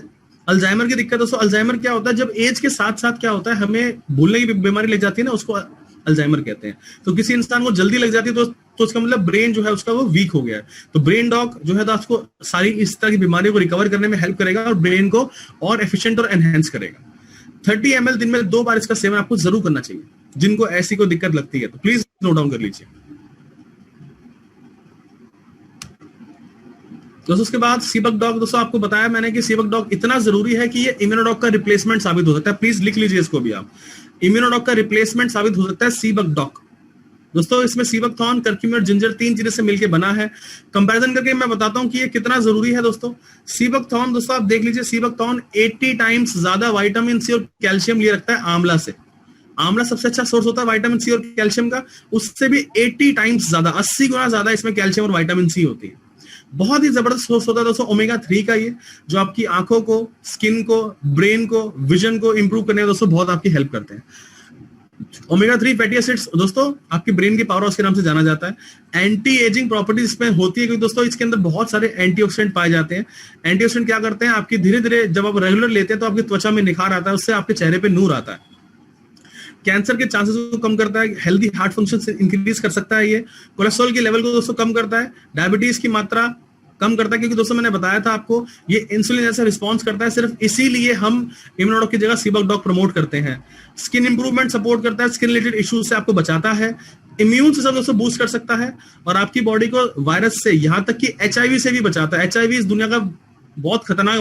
अल्जाइमर की दिक्कत। दोस्तों अल्जाइमर क्या होता है, जब एज के साथ साथ क्या होता है, हमें भूलने की बीमारी लग जाती है ना, उसको अल्जाइमर कहते हैं। तो किसी इंसान को जल्दी लग जाती है तो उसका मतलब ब्रेन जो है उसका वो वीक हो गया है। तो ब्रेन डॉग जो है तो आपको सारी इस तरह की बीमारियों को रिकवर करने में हेल्प करेगा और ब्रेन को और एफिशिएंट और एनहेंस करेगा। 30 ml दिन में 2 बार इसका सेवन आपको जरूर करना चाहिए। जिनको ऐसी कोई दिक्कत लगती है तो प्लीज नोट डाउन कर लीजिए। दोस्तों उसके बाद सीबक डॉग। दोस्तों आपको बताया मैंने कि सीबक डॉग इतना जरूरी है कि ये इम्यूनोडॉग का रिप्लेसमेंट साबित हो सकता है। प्लीज लिख लीजिए इसको भी आप, इम्यूनोडॉग का रिप्लेसमेंट साबित हो सकता है सीबक डॉग। दोस्तों इसमें सीबकथॉर्न, करक्यूमिन और जिंजर 3 चीजें से मिलकर बना है। कंपैरिजन करके मैं बताता हूं कि ये कितना जरूरी है दोस्तों। सीबकथॉर्न दोस्तों आप देख लीजिए, सीबकथॉर्न 80 टाइम्स ज्यादा विटामिन सी और कैल्शियम लिए रखता है आंवला से। आंवला सबसे अच्छा सोर्स होता है विटामिन सी और कैल्शियम का, उससे भी 80 टाइम्स ज्यादा, 80 गुना ज्यादा इसमें कैल्शियम और विटामिन सी होती है। बहुत ही जबरदस्त सोर्स होता है दोस्तों ओमेगा 3 का, ये जो आपकी आंखों को, स्किन को, ब्रेन को, विजन को इंप्रूव करने में दोस्तों बहुत आपकी हेल्प करते हैं। ओमेगा 3 फैटी एसिड्स दोस्तों आपकी ब्रेन की पावर हाउस के नाम से जाना जाता है। एंटी एजिंग प्रॉपर्टीज इसमें होती है क्योंकि दोस्तों इसके अंदर बहुत सारे एंटीऑक्सीडेंट पाए जाते हैं। एंटीऑक्सीडेंट क्या करते हैं, आपकी धीरे धीरे जब आप रेगुलर लेते हैं तो आपकी त्वचा में निखार आता है, उससे आपके चेहरे पे नूर आता है। कैंसर के चांसेस को कम करता है, हेल्दी हार्ट फंक्शन इंक्रीज कर सकता है, ये कोलेस्ट्रॉल के लेवल को दोस्तों कम करता है, डायबिटीज की मात्रा कम करता है, क्योंकि दोस्तों मैंने बताया था आपको ये इंसुलिन जैसा रिस्पॉन्स करता है, सिर्फ इसीलिए हम इम्यूनोडॉक की जगह सीबकडॉक प्रमोट करते हैं। स्किन इंप्रूवमेंट सपोर्ट करता है, स्किन रिलेटेड इश्यूज से आपको बचाता है, इम्यून सिस्टम दोस्तों बूस्ट कर सकता है और आपकी बॉडी को वायरस से, यहां तक कि एचआईवी से भी बचाता है। एचआईवी इस दुनिया का बहुत खतरनाक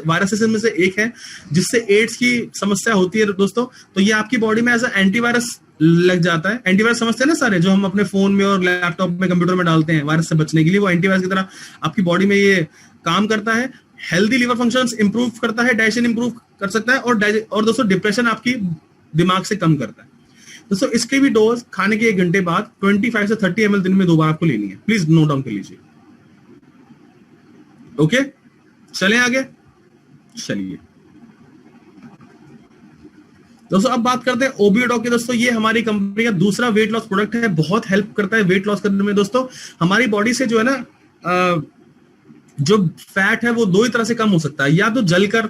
वायरसेस में से एक है जिससे एड्स की समस्या होती है दोस्तों। तो ये आपकी बॉडी में एज एंटीवायरस लग जाता है। एंटीवायरस समझते हैं ना सारे, जो हम अपने फोन में और लैपटॉप में, कंप्यूटर में डालते हैं वायरस से बचने के लिए, वो एंटीवायरस की तरह आपकी बॉडी में ये काम करता है। हेल्दी लिवर फंक्शंस इंप्रूव करता है, डाइजेशन इंप्रूव कर सकता है और दोस्तों डिप्रेशन आपकी दिमाग से कम करता है। दोस्तों इसकी भी डोज खाने के 1 घंटे बाद 25 से 30 ml दिन में 2 बार आपको लेनी है। प्लीज नोट डाउन कर लीजिए। ओके, चलें आगे। चलिए दोस्तों अब बात करते हैं ओबीडॉक की। दोस्तों ये हमारी कंपनी का दूसरा वेट लॉस प्रोडक्ट है, बहुत हेल्प करता है वेट लॉस करने में। दोस्तों हमारी बॉडी से जो है ना जो फैट है वो 2 ही तरह से कम हो सकता है, या तो जलकर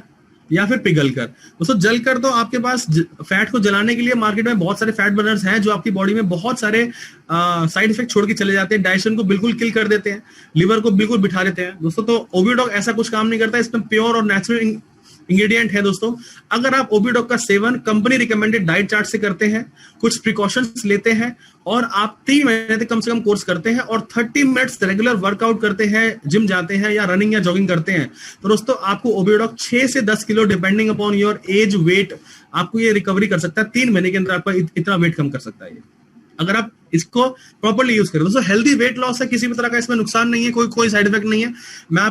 या फिर पिघलकर। दोस्तों जलकर तो आपके पास फैट को जलाने के लिए मार्केट में बहुत सारे फैट बर्नर्स हैं जो आपकी बॉडी में बहुत सारे साइड इफेक्ट छोड़ के चले जाते हैं, डाइजेशन को बिल्कुल किल कर देते हैं, लिवर को बिल्कुल बिठा देते हैं दोस्तों। तो ओबीडॉक ऐसा कुछ काम नहीं करता, इसमें प्योर और नेचुरल इंग्रेडिएंट है दोस्तों। अगर आप ओबीडॉक का seven company recommended diet chart से करते हैं, कुछ प्रिकॉशंस लेते हैं और आप 3 महीने तक कम से कम कोर्स करते हैं और 30 मिनट्स रेगुलर वर्कआउट करते हैं, जिम जाते हैं या रनिंग या जॉगिंग करते हैं, तो दोस्तों आपको ओबीडॉक 6 से 10 kilo depending upon your age weight आपको ये रिकवरी कर सकता है। 3 महीने के अंदर आपका इतना वेट कम कर सकता है ये, अगर आप इसको प्रॉपर्ली यूज करें। दोस्तों हेल्दी वेट लॉस है, किसी भी तरह का इसमें नुकसान नहीं है, कोई साइड इफेक्ट नहीं है। मैं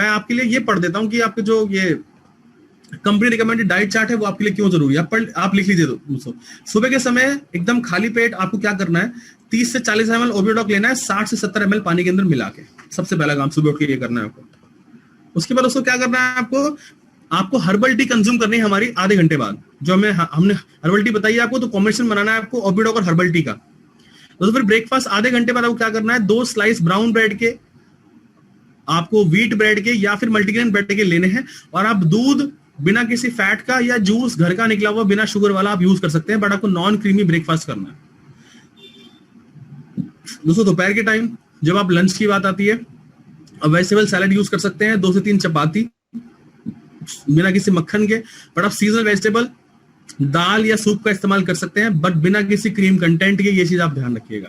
आपके लिए ये पढ़ देता हूं कि आपके जो ये कंपनी रिकमेंडेड डाइट चार्ट है वो आपके लिए क्यों जरूरी है। आप लिख लीजिए दोस्तों। सुबह के समय एकदम खाली पेट आपको क्या करना है, 30 से 40 ml ओबीडॉक लेना है, 60 से 70 ml पानी के अंदर मिला के। सबसे पहला काम सुबह उठ के ये करना है आपको। उसके बाद दोस्तों क्या करना है आपको हर्बल टी कंज्यूम करनी है हमारी आधे घंटे बाद। जो हमने हर्बल टी बताई आपको, तो कॉम्बिनेशन बनाना है आपको ओबीडॉक और हर्बल टी का। दोस्तों फिर ब्रेकफास्ट आधे घंटे बाद आपको क्या करना है, 2 स्लाइस ब्राउन ब्रेड के, आपको व्हीट ब्रेड के या फिर मल्टीग्रेन ब्रेड के लेने हैं, और आप दूध बिना किसी फैट का या जूस घर का निकला हुआ बिना शुगर वाला आप यूज कर सकते हैं, बट आपको नॉन क्रीमी ब्रेकफास्ट करना है। दोस्तों दोपहर के टाइम जब आप लंच की बात आती है, अब वेजिटेबल सैलेड यूज कर सकते हैं, 2 से 3 चपाती बिना किसी मक्खन के, बट आप सीजनल वेजिटेबल दाल या सूप का इस्तेमाल कर सकते हैं, बट बिना किसी क्रीम कंटेंट के। ये चीज आप ध्यान रखिएगा।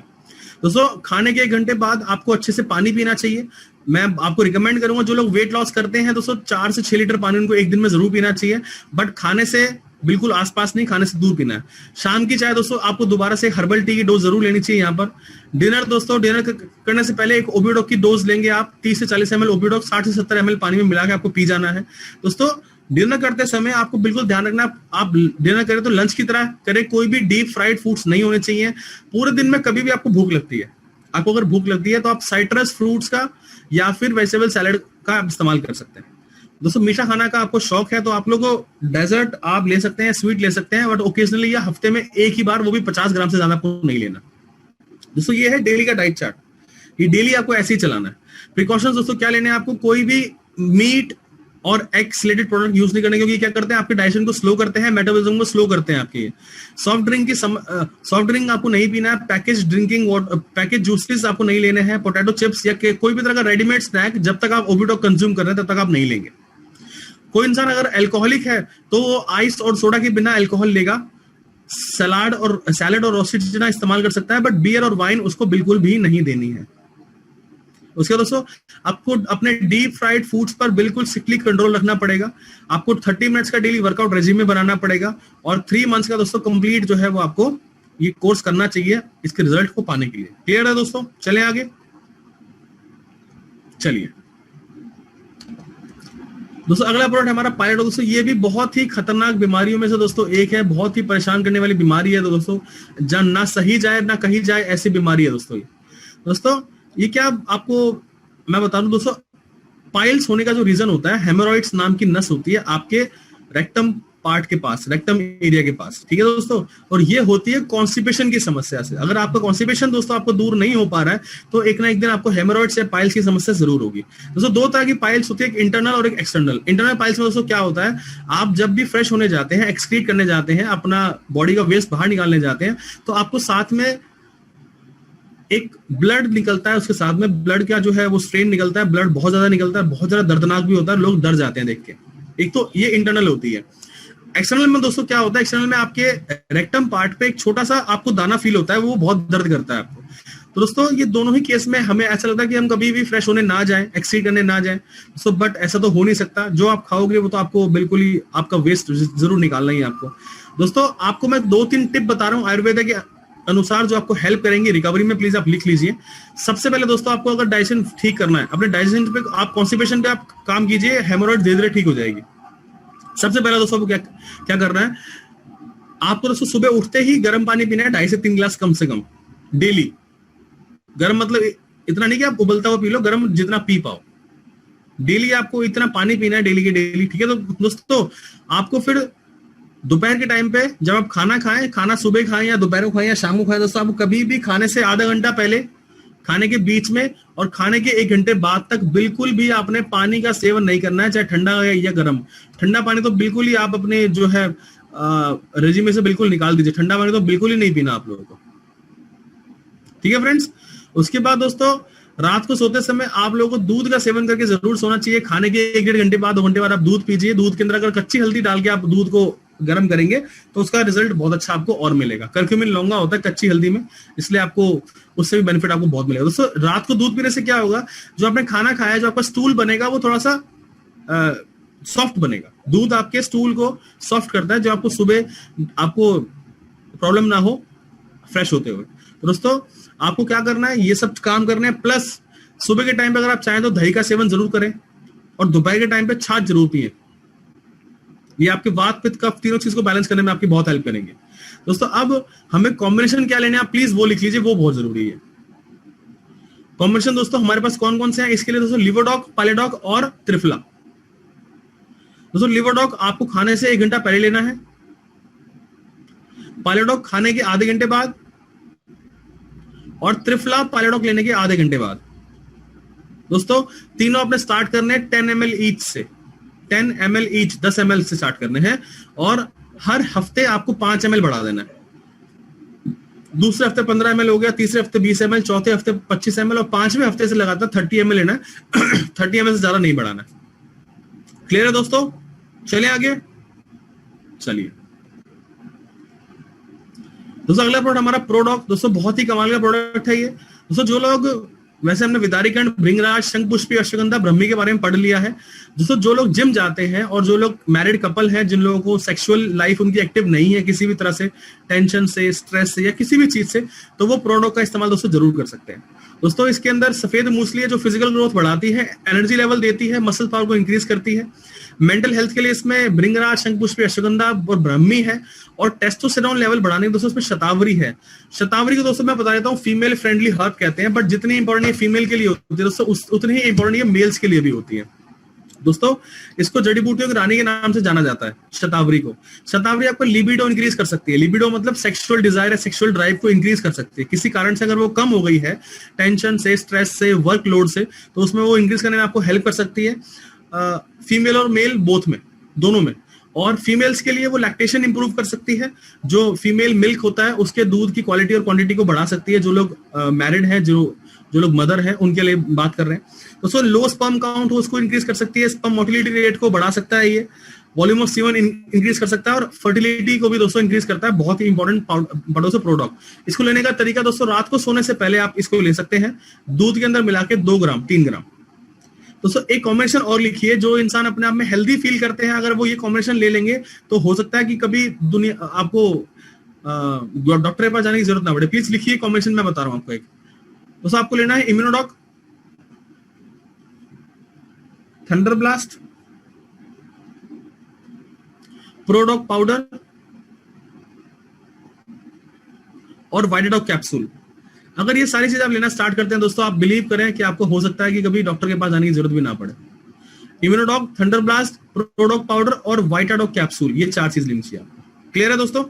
दोस्तों खाने के 1 घंटे बाद आपको अच्छे से पानी पीना चाहिए। मैं आपको रिकमेंड करूंगा, जो लोग वेट लॉस करते हैं दोस्तों 4 से 6 लीटर पानी उनको एक दिन में जरूर पीना चाहिए, बट खाने से बिल्कुल आसपास नहीं, खाने से दूर पीना है। शाम की चाय दोस्तों आपको दोबारा से हर्बल टी की डोज जरूर लेनी चाहिए यहाँ पर। डिनर दोस्तों, डिनर करने से पहले एक ओबीडॉक की डोज लेंगे आप, 30 से 40 ml ओबीडॉक 60 से 70 ml पानी में मिला के आपको पी जाना है। दोस्तों डिनर करते समय आपको बिल्कुल ध्यान रखना, आप डिनर करें तो लंच की तरह करें, कोई भी डीप फ्राइड फूड्स नहीं होने चाहिए। पूरे दिन में कभी भी आपको भूख लगती है, आपको अगर भूख लगती है तो आप साइट्रस फ्रूट्स का या फिर वेजिटेबल सैलेड का इस्तेमाल कर सकते हैं। दोस्तों मीठा खाना का आपको शौक है तो आप लोगों को डेजर्ट आप ले सकते हैं, स्वीट ले सकते हैं, बट ओकेजनली या हफ्ते में एक ही बार, वो भी 50 ग्राम से ज्यादा आपको नहीं लेना। दोस्तों ये है डेली का डाइट चार्ट, ये डेली आपको ऐसे ही चलाना है। प्रिकॉशंस दोस्तों क्या लेने हैं आपको, कोई भी मीट और एग्स रिलेटेड प्रोडक्ट यूज नहीं करने, क्योंकि क्या करते हैं आपके डाइजेशन को स्लो करते हैं, मेटाबॉलिज्म को स्लो करते हैं आपके। सॉफ्ट ड्रिंक आपको नहीं पीना है, पैकेज जूसेस आपको नहीं लेने हैं, पोटैटो चिप्स या कोई भी तरह का रेडीमेड स्नैक जब तक आप ओबीडॉक कंज्यूम कर रहे हैं तब तक आप नहीं लेंगे। कोई इंसान अगर अल्कोहलिक है तो वो आइस और सोडा के बिना अल्कोहल लेगा, सैलड और रोस्टेड चना इस्तेमाल कर सकता है, बट बियर और वाइन उसको बिल्कुल भी नहीं देनी है। उसके बाद दोस्तों आपको अपने डीप फ्राइड फूड्स पर बिल्कुल स्ट्रिक्टली कंट्रोल रखना पड़ेगा। आपको 30 मिनट्स का डेली वर्कआउट रेजिम में बनाना पड़ेगा और 3 मंथ्स का दोस्तों कंप्लीट जो है वो आपको ये कोर्स करना चाहिए इसके रिजल्ट को पाने के लिए। क्लियर है दोस्तों? चले आगे। चलिए दोस्तों, अगला प्रोडक्ट हमारा पायलट। दोस्तों ये भी बहुत ही खतरनाक बीमारियों में से दोस्तों एक है, बहुत ही परेशान करने वाली बीमारी है। तो दोस्तों जहाँ ना सही जाए ना कहीं जाए ऐसी बीमारी है दोस्तों। ये क्या आपको मैं बता दूं दोस्तों, पाइल्स होने का जो रीजन होता है, हेमोरॉइड्स नाम की नस होती है आपके रेक्टम पार्ट के पास, रेक्टम एरिया के पास, ठीक है दोस्तों। और ये होती है कॉन्स्टिपेशन की समस्या से। अगर आपका कॉन्स्टिपेशन दोस्तों आपको दूर नहीं हो पा रहा है तो एक ना एक दिन आपको हेमोरॉइड्स या पाइल्स की समस्या जरूर होगी। दोस्तों दो तरह की पाइल्स होती है, एक इंटरनल और एक एक्सटर्नल। इंटरनल पाइल्स में दोस्तों क्या होता है, आप जब भी फ्रेश होने जाते हैं, एक्सक्रीट करने जाते हैं, अपना बॉडी का वेस्ट बाहर निकालने जाते हैं, तो आपको साथ में एक ब्लड निकलता है, उसके साथ में ब्लड का जो है वो स्ट्रेन निकलता है, ब्लड बहुत ज्यादा निकलता है, बहुत ज्यादा दर्दनाक भी होता है, लोग डर जाते हैं देख के। एक तो ये इंटरनल होती है। एक्सटर्नल में दोस्तों क्या होता है, एक्सटर्नल में आपके रेक्टम पार्ट पे एक छोटा सा आपको दाना फील होता है, वो बहुत दर्द करता है आपको। तो दोस्तों ये दोनों ही केस में हमें ऐसा लगता है कि हम कभी भी फ्रेश होने ना जाएं, एक्सीड करने ना जाएं। सो बट ऐसा तो हो नहीं सकता। जो आप खाओगे वो तो आपको बिल्कुल ही आपका वेस्ट जरूर निकालना ही है आपको। दोस्तों आपको मैं 2-3 टिप बता रहा हूँ आयुर्वेद के अनुसार जो आपको हेल्प करेंगे रिकवरी में, प्लीज आप लिख लीजिए। सबसे पहले दोस्तों आपको अगर डाइजेशन ठीक करना है, अपने डाइजेशन पे आप कॉन्स्टिपेशन पे आप काम कीजिए, हेमोरॉइड धीरे धीरे ठीक हो जाएगी। सबसे पहले दोस्तों आपको क्या करना है, आपको दोस्तों सुबह उठते ही गर्म पानी पीना है, 2.5 से 3 गिलास कम से कम डेली। गर्म मतलब इतना नहीं कि आप उबलता हुआ पी लो, गर्म जितना पी पाओ। डेली आपको इतना पानी पीना है, डेली के डेली, ठीक है। तो दोस्तों आपको फिर दोपहर के टाइम पे जब आप खाना खाएं, खाना सुबह खाएं या दोपहर को खाएं या शाम को खाएं, दोस्तों आपको कभी भी खाने से आधा घंटा पहले, खाने के बीच में और खाने के 1 घंटे बाद तक बिल्कुल भी आपने पानी का सेवन नहीं करना है, चाहे ठंडा या गर्म। ठंडा पानी तो बिल्कुल ही आप अपने जो है रेजिमे से बिल्कुल निकाल दीजिए, ठंडा पानी तो बिल्कुल ही नहीं पीना आप लोगों को, ठीक है फ्रेंड्स। उसके बाद दोस्तों रात को सोते समय आप लोगों को दूध का सेवन करके जरूर सोना चाहिए। खाने के 1-1.5 घंटे बाद, 2 घंटे बाद आप दूध पीजिए। दूध के अंदर अगर कच्ची हल्दी डाल के आप दूध को गर्म करेंगे तो उसका रिजल्ट बहुत अच्छा आपको और मिलेगा। कर्क्यूमिन लौंगा होता है कच्ची हल्दी में, इसलिए आपको उससे भी बेनिफिट आपको बहुत मिलेगा। दोस्तों रात को दूध पीने से क्या होगा, जो आपने खाना खाया, जो आपका स्टूल बनेगा वो थोड़ा सा सॉफ्ट बनेगा। दूध आपके स्टूल को सॉफ्ट करता है, जो आपको सुबह आपको प्रॉब्लम ना हो फ्रेश होते हुए। तो दोस्तों आपको क्या करना है, ये सब काम करने हैं। प्लस सुबह के टाइम पे अगर आप चाहें तो दही का सेवन जरूर करें, और दोपहर के टाइम पे छाछ जरूर पिए। ये आपके वात पित्त कफ तीनों चीज को बैलेंस करने में आपकी बहुत हेल्प करेंगे। दोस्तों अब हमें कॉम्बिनेशन क्या लेने हैं, आप प्लीज वो लिख लीजिए, वो बहुत जरूरी है। कॉम्बिनेशन दोस्तों हमारे पास कौन कौन से हैं इसके लिए, दोस्तों लिवोडॉक, पालेडॉक और त्रिफला। दोस्तों लिवोडॉक आपको खाने से 1 घंटा पहले लेना है, पालेडॉक खाने के आधे घंटे बाद, और त्रिफला पालेडॉक लेने के आधे घंटे बाद। दोस्तों तीनों आपने स्टार्ट करने हैं 10 ml ईच से, 10 ml ईच, 10 ml से स्टार्ट करने हैं, और हर हफ्ते आपको 5 ml बढ़ा देना है। दूसरे हफ्ते 15 ml हो गया, तीसरे हफ्ते 20 ml, चौथे हफ्ते 25 ml, और 5वें हफ्ते से लगातार 30 ml लेना है। 30 ml से ज्यादा नहीं बढ़ाना है। क्लियर है दोस्तों? चलिए आगे। चलिए दोस्तों अगला प्रोडक्ट हमारा प्रोडक्ट, दोस्तों बहुत ही कमाल का प्रोडक्ट है ये। दोस्तों जो लोग, वैसे हमने विदारीकंड, भृंगराज, शंखपुष्पी, अश्वगंधा, ब्रह्मी के बारे में पढ़ लिया है। दोस्तों जो लोग जिम जाते हैं और जो लोग मैरिड कपल हैं, जिन लोगों को सेक्सुअल लाइफ उनकी एक्टिव नहीं है किसी भी तरह से, टेंशन से, स्ट्रेस से या किसी भी चीज से, तो वो प्रोडक्ट का इस्तेमाल दोस्तों जरूर कर सकते हैं। दोस्तों इसके अंदर सफेद मूसली है जो फिजिकल ग्रोथ बढ़ाती है, एनर्जी लेवल देती है, मसल पावर को इंक्रीज करती है। मेंटल हेल्थ के लिए इसमें भृंगराज, शंखपुष्पी, अश्वगंधा और ब्रह्मी है। और टेस्टोस्टेरोन लेवल बढ़ाने के दोस्तों इसमें शतावरी है। शतावरी को दोस्तों मैं बता देता हूँ फीमेल फ्रेंडली हर्ब कहते हैं, बट जितनी इंपॉर्टेंट है फीमेल के लिए होती है दोस्तों, उतनी ही इंपॉर्टेंट है मेल्स के लिए भी होती है। दोस्तों इसको जड़ी बूटियों की रानी के नाम से जाना जाता है शतावरी को। शतावरी आपको लिबिडो इंक्रीज कर सकती है। लिबिडो मतलब सेक्सुअल डिजायर है, सेक्सुअल ड्राइव को इंक्रीज कर सकती है। किसी कारण से अगर वो कम हो गई है, टेंशन से, स्ट्रेस से, वर्कलोड से, तो उसमें वो इंक्रीज करने में आपको हेल्प कर सकती है। फीमेल और मेल बोथ में, दोनों में। और फीमेल्स के लिए वो लैक्टेशन इंप्रूव कर सकती है। जो फीमेल मिल्क होता है उसके दूध की क्वालिटी और क्वांटिटी को बढ़ा सकती है। जो लोग मैरिड हैं, जो लोग मदर हैं, उनके लिए बात कर रहे हैं। दोस्तों लो स्पर्म काउंट हो उसको इंक्रीज कर सकती है। स्पर्म मोटिलिटी रेट को बढ़ा सकता है ये। वॉल्यूम ऑफ सीमन इंक्रीज कर सकता है, और फर्टिलिटी को भी दोस्तों इंक्रीज करता है। बहुत ही इंपॉर्टेंट प्रोडक्ट। इसको लेने का तरीका दोस्तों, रात को सोने से पहले आप इसको ले सकते हैं, दूध के अंदर मिला के 2 ग्राम, 3 ग्राम। दोस्तों एक कॉम्बिनेशन और लिखिए, जो इंसान अपने आप में हेल्दी फील करते हैं, अगर वो ये कॉम्बिनेशन ले लेंगे तो हो सकता है कि कभी दुनिया आपको डॉक्टर के पास जाने की जरूरत ना पड़े। प्लीज लिखिए कॉम्बिनेशन, मैं बता रहा हूं आपको एक। दोस्तों आपको लेना है इम्यूनोडॉक, थंडरब्लास्ट, प्रोडॉक पाउडर और वाइटाडॉक कैप्सूल। अगर ये सारी चीजें आप लेना स्टार्ट करते हैं दोस्तों, आप बिलीव करें कि आपको हो सकता है कि कभी डॉक्टर के पास जाने की जरूरत भी ना पड़े। इम्यूनोडॉक, थंडरब्लास्ट, प्रोडॉक पाउडर और वाइटाडॉक कैप्सूल, ये 4 चीज लेनी चाहिए आपको। क्लियर है दोस्तों?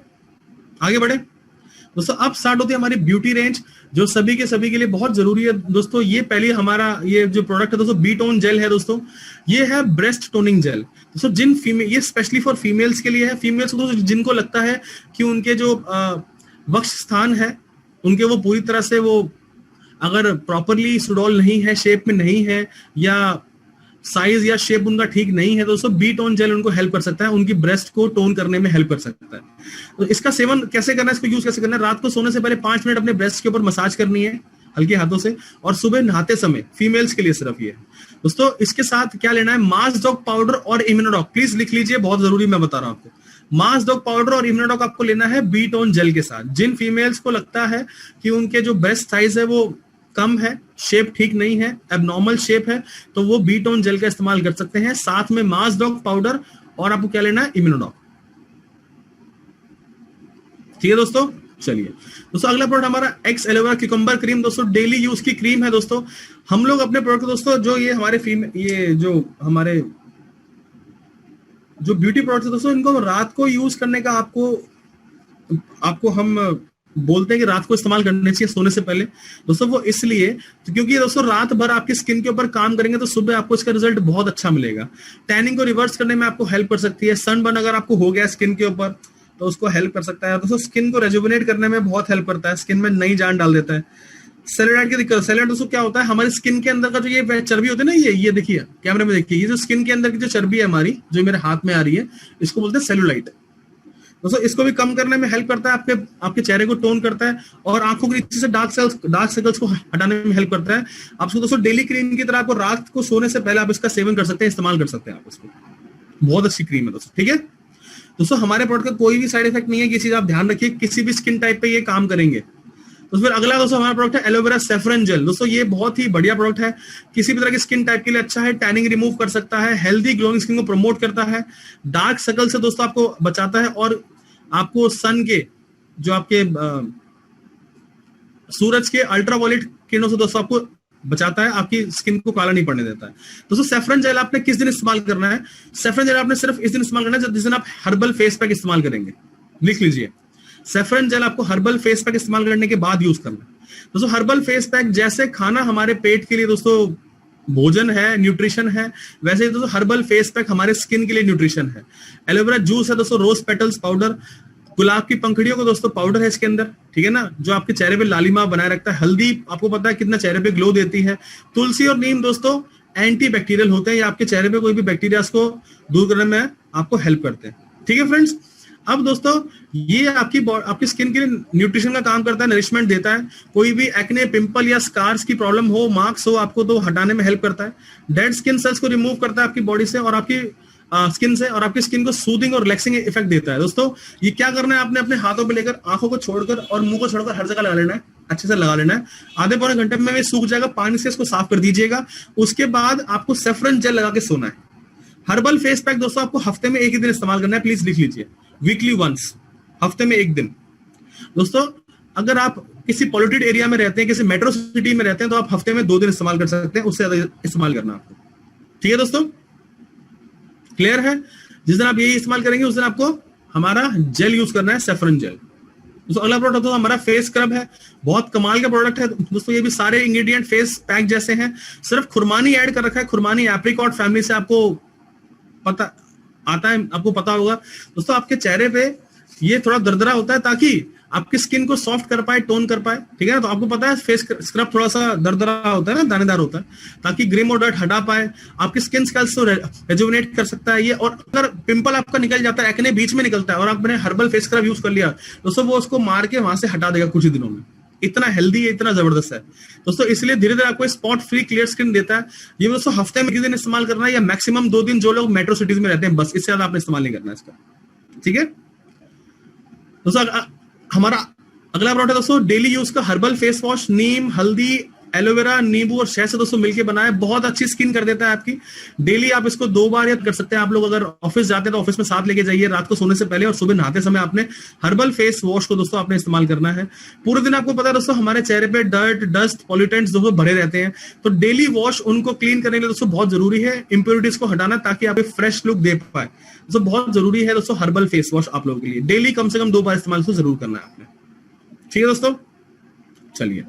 आगे बढ़े दोस्तों। अब स्टार्ट होती है हमारी ब्यूटी रेंज, जो सभी के लिए बहुत जरूरी है दोस्तों। ये पहले हमारा ये जो प्रोडक्ट है दोस्तों, बी टोन जेल है दोस्तों। ये है ब्रेस्ट टोनिंग जेल दोस्तों। जिन फीमेल, ये स्पेशली फॉर फीमेल्स के लिए है। फीमेल्स को दोस्तों जिनको लगता है कि उनके जो वक्ष स्थान है, उनके वो पूरी तरह से वो अगर प्रॉपरली सुडौल नहीं है, शेप में नहीं है, या साइज या शेप उनका ठीक नहीं है, तो दोस्तों बी टोन जेल उनको हेल्प कर सकता है, उनकी ब्रेस्ट को टोन करने में हेल्प कर सकता है। तो इसका सेवन कैसे करना है, इसको यूज कैसे करना है? रात को सोने से पहले 5 मिनट अपने ब्रेस्ट के ऊपर मसाज करनी है हल्के हाथों से, और सुबह नहाते समय, फीमेल्स के लिए सिर्फ ये दोस्तों। इसके साथ क्या लेना है? मासडॉक पाउडर और इम्यूनोडॉक। प्लीज लिख लीजिए, बहुत जरूरी, मैं बता रहा हूं आपको। मासडॉक पाउडर और इम्यूनोडॉक आपको लेना है बी टोन जेल के साथ। जिन फीमेल्स को लगता है कि उनके जो ब्रेस्ट साइज है वो कम है, शेप ठीक नहीं है, एबनॉर्मल शेप है, तो वो बी टोन जेल का इस्तेमाल कर सकते हैं। साथ में मासडॉक पाउडर और आपको क्या लेना है? इम्यूनोडॉक। ठीक है दोस्तों, चलिए दोस्तों अगला प्रोडक्ट हमारा एक्स एलोवेरा क्यूकम्बर क्रीम। दोस्तों डेली यूज की क्रीम है दोस्तों। हम लोग अपने प्रोडक्ट दोस्तों, जो ये हमारे ये जो हमारे जो ब्यूटी प्रोडक्ट्स दोस्तों, इनको रात को यूज करने का आपको हम बोलते हैं कि रात को इस्तेमाल करने चाहिए सोने से पहले दोस्तों। वो इसलिए क्योंकि दोस्तों रात भर आपकी स्किन के ऊपर काम करेंगे तो सुबह आपको इसका रिजल्ट बहुत अच्छा मिलेगा। टैनिंग को रिवर्स करने में आपको हेल्प कर सकती है। सनबर्न अगर आपको हो गया स्किन के ऊपर तो उसको हेल्प कर सकता है दोस्तों। स्किन को रेजुविनेट करने में बहुत हेल्प करता है, स्किन में नई जान डाल देता है। सेलुलाइट की दिक्कत, सेलुलाइट दोस्तों क्या होता है? हमारी स्किन के अंदर का जो ये चर्बी होती है ना, ये देखिए कैमरे में देखिए, ये जो स्किन के अंदर की जो चर्बी है हमारी, जो मेरे हाथ में आ रही है, इसको बोलते हैं सेलुलाइट दोस्तों। इसको भी कम करने में हेल्प करता है, आपके चेहरे को टोन करता है, और आंखों के नीचे से डार्क सर्कल्स को हटाने में हेल्प करता है। आपको दोस्तों डेली क्रीम की तरह आपको रात को सोने से पहले आप इसका सेवन कर सकते हैं, इस्तेमाल कर सकते हैं आप इसको। बहुत अच्छी क्रीम है दोस्तों। ठीक है दोस्तों, हमारे प्रोडक्ट का कोई भी साइड इफेक्ट नहीं है, ये चीज आप ध्यान रखिए, किसी भी स्किन टाइप पे ये काम करेंगे। तो फिर अगला दोस्तों हमारा प्रोडक्ट है एलोवेरा सैफरन जेल। दोस्तों ये बहुत ही बढ़िया प्रोडक्ट है, किसी भी तरह की स्किन टाइप के लिए अच्छा है। टैनिंग रिमूव कर सकता है, हेल्दी ग्लोइंग स्किन को प्रमोट करता है, डार्क सर्कल से दोस्तों आपको बचाता है, और आपको सन के जो आपके सूरज के अल्ट्रावायलेट किरणों से दोस्तों आपको बचाता है, आपकी स्किन को काला नहीं पड़ने देता है। दोस्तों सैफरन जेल आपने किस दिन इस्तेमाल करना है? सैफरन जेल आपने सिर्फ इस दिन इस्तेमाल करना है जिस दिन आप हर्बल फेस पैक इस्तेमाल करेंगे। लिख लीजिए, सैफरन जेल आपको हर्बल फेस पैक इस्तेमाल करने के बाद यूज करना है दोस्तों। हर्बल फेस पैक जैसे खाना हमारे पेट के लिए दोस्तों भोजन है, न्यूट्रिशन है, वैसे ही दोस्तों हर्बल फेस पैक हमारे स्किन के लिए न्यूट्रिशन है। एलोवेरा जूस है दोस्तों, रोज पेटल्स पाउडर, गुलाब की पंखड़ियों को दोस्तों पाउडर है इसके अंदर, ठीक है ना, जो आपके चेहरे पे लालिमा बनाए रखता है। हल्दी आपको पता है कितना चेहरे पे ग्लो देती है। तुलसी और नीम दोस्तों एंटी बैक्टीरियल होते हैं, ये आपके चेहरे पे कोई भी बैक्टीरिया को दूर करने में आपको हेल्प करते हैं। ठीक है फ्रेंड्स, अब दोस्तों ये आपकी स्किन के लिए न्यूट्रिशन का काम करता है, नरिशमेंट देता है। कोई भी एक्ने, पिंपल या स्कार्स की प्रॉब्लम हो, मार्क्स हो, आपको तो हटाने में हेल्प करता है। डेड स्किन सेल्स को रिमूव करता है आपकी बॉडी से और आपकी स्किन से, और आपकी स्किन को सूदिंग और रिलैक्सिंग इफेक्ट देता है। दोस्तों ये क्या करना है, आपने अपने हाथों पे लेकर आंखों को छोड़कर और मुंह को छोड़कर हर जगह लगा लेना है, अच्छे से लगा लेना है। आधे पौने घंटे में सूख जाएगा, पानी से इसको साफ कर दीजिएगा। उसके बाद आपको सैफरन जेल लगा के सोना है। हर्बल फेस पैक दोस्तों आपको हफ्ते में एक ही दिन इस्तेमाल करना है, प्लीज लिख लीजिए, वीकली वंस, हफ्ते में एक दिन। दोस्तों अगर आप किसी पॉल्यूटेड एरिया में रहते हैं, किसी मेट्रो सिटी में रहते हैं, तो आप हफ्ते में 2 दिन इस्तेमाल कर सकते हैं, उससे ज्यादा इस्तेमाल करना आपको। ठीक है दोस्तों, क्लियर है? जिस दिन आप यही इस्तेमाल करेंगे उस दिन आपको हमारा जेल यूज करना है, सैफरन जेल। दोस्तों अगला प्रोडक्ट तो हमारा फेस स्क्रब है, बहुत कमाल का प्रोडक्ट है दोस्तों। ये भी सारे इंग्रेडिएंट फेस पैक जैसे हैं, सिर्फ खुरमानी ऐड कर रखा है। खुरमानी एप्रिकॉट फैमिली से आपको पता आता है, आपको पता होगा दोस्तों। आपके चेहरे पे ये थोड़ा दरदरा होता है ताकि आपकी स्किन को सॉफ्ट कर पाए, टोन कर पाए, ठीक है ना। तो आपको पता है फेस स्क्रब थोड़ा सा दरदरा होता है ना, दानेदार होता है, ताकि ग्रिम और डर्ट हटा पाए, आपकी स्किन स्केल्स को रेजुविनेट कर सकता है ये। और अगर पिंपल आपका निकल जाता है, एक्ने बीच में निकलता है, और आपने हर्बल फेस स्क्रब यूज कर लिया दोस्तों, वो उसको मार के वहां से हटा देगा कुछ ही दिनों में। इतना हेल्दी है, इतना जबरदस्त है दोस्तों। इसलिए धीरे धीरे आपको स्पॉट फ्री क्लियर स्किन देता है। ये दोस्तों हफ्ते में 1 दिन इस्तेमाल करना है, या मैक्सिमम 2 दिन, जो लोग मेट्रो सिटीज में रहते हैं, बस इससे ज्यादा आपने इस्तेमाल नहीं करना इसका। ठीक है दोस्तों, हमारा अगला प्रोडक्ट है दोस्तों डेली यूज का हर्बल फेस वॉश, नीम, हल्दी, एलोवेरा, नींबू और शहद से दोस्तों मिलके बना है, बहुत अच्छी स्किन कर देता है आपकी। डेली आप इसको 2 बार या कर सकते हैं। आप लोग अगर ऑफिस जाते हैं तो ऑफिस में साथ लेके जाइए रात को सोने से पहले, और सुबह नहाते समय आपने हर्बल फेस वॉश को दोस्तों आपने इस्तेमाल करना है। पूरे दिन आपको पता है दोस्तों हमारे चेहरे पे डर्ट, डस्ट, पॉल्यूटेंट्स दोस्तों भरे रहते हैं, तो डेली वॉश उनको क्लीन करने के लिए दोस्तों बहुत जरूरी है, इंप्योरिटीज को हटाना, ताकि आप फ्रेश लुक दे पाए। दोस्तों बहुत जरूरी है दोस्तों हर्बल फेस वॉश आप लोगों के लिए, डेली कम से कम 2 बार इस्तेमाल जरूर करना है आपने। ठीक है दोस्तों, चलिए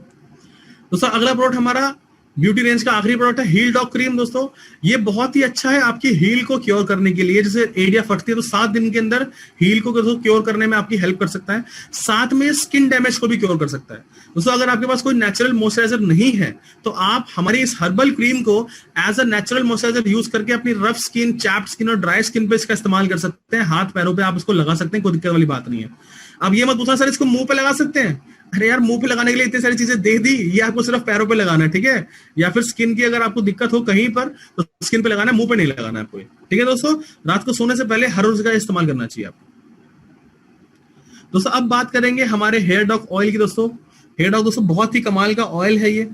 दोस्तों अगला प्रोडक्ट हमारा ब्यूटी रेंज का आखिरी प्रोडक्ट है हील डॉग क्रीम। दोस्तों ये बहुत ही अच्छा है आपकी हील को क्योर करने के लिए। जैसे एरिया फटती है तो 7 दिन के अंदर हील को क्योर करने में आपकी हेल्प कर सकता है, साथ में स्किन डैमेज को भी क्योर कर सकता है। दोस्तों अगर आपके पास कोई नेचुरल मॉइस्चराइजर नहीं है तो आप हमारी इस हर्बल क्रीम को as a natural moisturiser use करके अपनी रफ स्किन, चैप्ड स्किन और ड्राई स्किन पे इसका इस्तेमाल कर सकते हैं। हाथ पैरों पे आप इसको लगा सकते हैं, कोई दिक्कत वाली बात नहीं है। अब ये मत पूछना सर इसको मुंह पे लगा सकते हैं, अरे यार मुंह पे लगाने के लिए इतनी सारी चीजें दे दी, ये आपको सिर्फ पैरों पे लगाना है, ठीक है। या फिर स्किन की अगर आपको दिक्कत हो कहीं पर तो स्किन पे लगाना है, मुंह पे नहीं लगाना है आपको, ठीक है दोस्तों। रात को सोने से पहले हर रोज का इस्तेमाल करना चाहिए आपको। दोस्तों अब बात करेंगे हमारे हेयर डॉक ऑयल की। दोस्तों हेयर डॉक दोस्तों बहुत ही कमाल का ऑयल है ये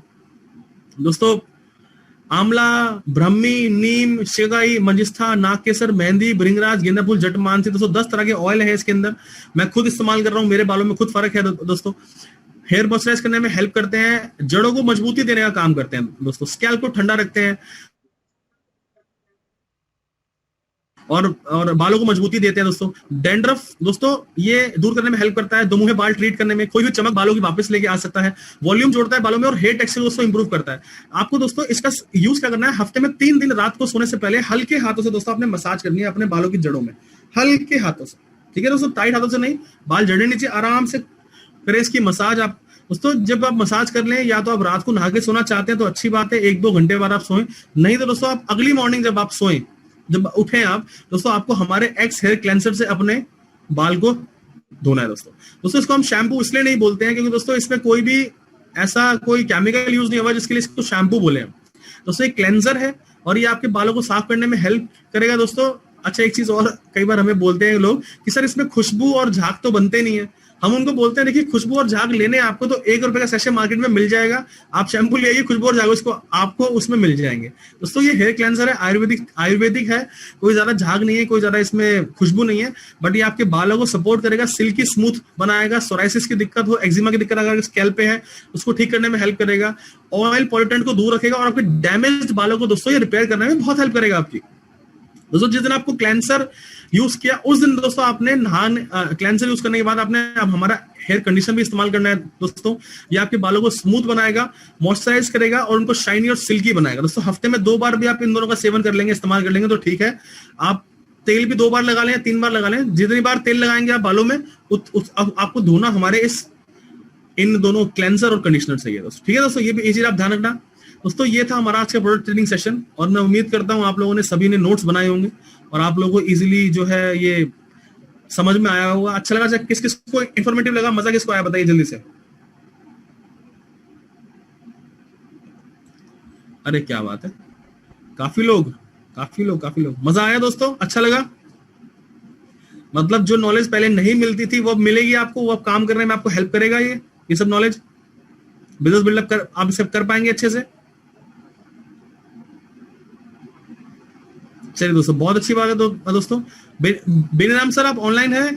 दोस्तों। आंवला, ब्रह्मी, नीम, शेगाई, मंजिस्था, नागकेसर, मेहंदी, भृंगराज, गेंदा फूल, जटमानसी, दोस्तों 10 तरह के ऑयल है इसके अंदर। मैं खुद इस्तेमाल कर रहा हूं, मेरे बालों में खुद फर्क है दोस्तों। हेयर मॉइस्चराइज करने में हेल्प करते हैं, जड़ों को मजबूती देने का काम करते हैं दोस्तों, स्कैल्प को ठंडा रखते हैं और बालों को मजबूती देते हैं दोस्तों। डैंड्रफ दोस्तों ये दूर करने में हेल्प करता है, दुमुहे बाल ट्रीट करने में, कोई भी चमक बालों की वापस लेके आ सकता है, वॉल्यूम जोड़ता है बालों में और हेयर टेक्सचर दोस्तों इंप्रूव करता है। आपको दोस्तों इसका यूज क्या करना है, हफ्ते में 3 दिन रात को सोने से पहले हल्के हाथों से दोस्तों आपने मसाज करनी है अपने बालों की जड़ों में, हल्के हाथों से, ठीक है दोस्तों, टाइट हाथों से नहीं, बाल जड़ने नीचे आराम से करें इसकी मसाज आप दोस्तों। जब आप मसाज कर लें, या तो आप रात को नहा के सोना चाहते हैं तो अच्छी बात है, 1-2 घंटे बाद आप सोएं, नहीं तो दोस्तों आप अगली मॉर्निंग जब आप सोएं, जब उठे आप दोस्तों, आपको हमारे एक्स हेयर क्लेंसर से अपने बाल को धोना है दोस्तों। इसको हम शैम्पू इसलिए नहीं बोलते हैं क्योंकि दोस्तों इसमें कोई भी ऐसा कोई केमिकल यूज नहीं हुआ जिसके लिए इसको शैम्पू बोले हम दोस्तों। एक क्लेंसर है और ये आपके बालों को साफ करने में हेल्प करेगा दोस्तों। अच्छा एक चीज और, कई बार हमें बोलते हैं लोग कि सर इसमें खुशबू और झाग तो बनते नहीं है। हम उनको बोलते हैं देखिए खुशबू और झाग लेने आपको तो 1 रुपए का सैशे मार्केट में मिल जाएगा, आप शैम्पू ले आइए, खुशबू और झाग उसको आपको उसमें मिल जाएंगे दोस्तों। ये हेयर क्लेंसर है, आयुर्वेदिक है, कोई ज्यादा झाग नहीं है, कोई ज्यादा इसमें खुशबू नहीं है, बट ये आपके बालों को सपोर्ट करेगा, सिल्की स्मूथ बनाएगा, सोराइसिस की दिक्कत हो, एक्जिमा की दिक्कत अगर स्कैल्प पे है उसको ठीक करने में हेल्प करेगा, ऑयल पॉल्यूटेंट को दूर रखेगा और आपके डैमेज्ड बालों को दोस्तों ये रिपेयर करने में बहुत हेल्प करेगा आपकी दोस्तों। जिस दिन आपको क्लेंसर यूज किया उस दिन दोस्तों आपने क्लेंसर यूज करने के बाद आपने अब हमारा हेयर कंडीशनर भी इस्तेमाल करना है दोस्तों। ये आपके बालों को स्मूथ बनाएगा, मॉइस्चराइज करेगा और उनको शाइनी और सिल्की बनाएगा दोस्तों। हफ्ते में 2 बार भी आप इन दोनों का सेवन कर लेंगे, इस्तेमाल कर लेंगे तो ठीक है। आप तेल भी 2 बार लगा लें, 3 बार लगा लें, जितनी बार तेल लगाएंगे आप बालों में आपको धोना हमारे इन दोनों क्लेंसर और कंडीशनर से दोस्तों, ठीक है दोस्तों। ये भी ये चीज आप ध्यान रखना दोस्तों। ये था हमारा आज का प्रोडक्ट ट्रेनिंग सेशन और मैं उम्मीद करता हूं आप लोगों ने सभी ने नोट्स बनाए होंगे और आप लोगों को इजीली जो है ये समझ में आया होगा। अच्छा लगा, किस किस को इंफॉर्मेटिव लगा, मजा किसको आया बताइए जल्दी से। अरे क्या बात है, काफी लोग मजा आया दोस्तों, अच्छा लगा। मतलब जो नॉलेज पहले नहीं मिलती थी वो अब मिलेगी आपको, वो अब काम करने में आपको हेल्प करेगा। ये सब नॉलेज बिजनेस बिल्डअप कर आप सब कर पाएंगे अच्छे से। चलिए दोस्तों बहुत अच्छी बात है। तो दोस्तों बेनीराम सर आप ऑनलाइन है,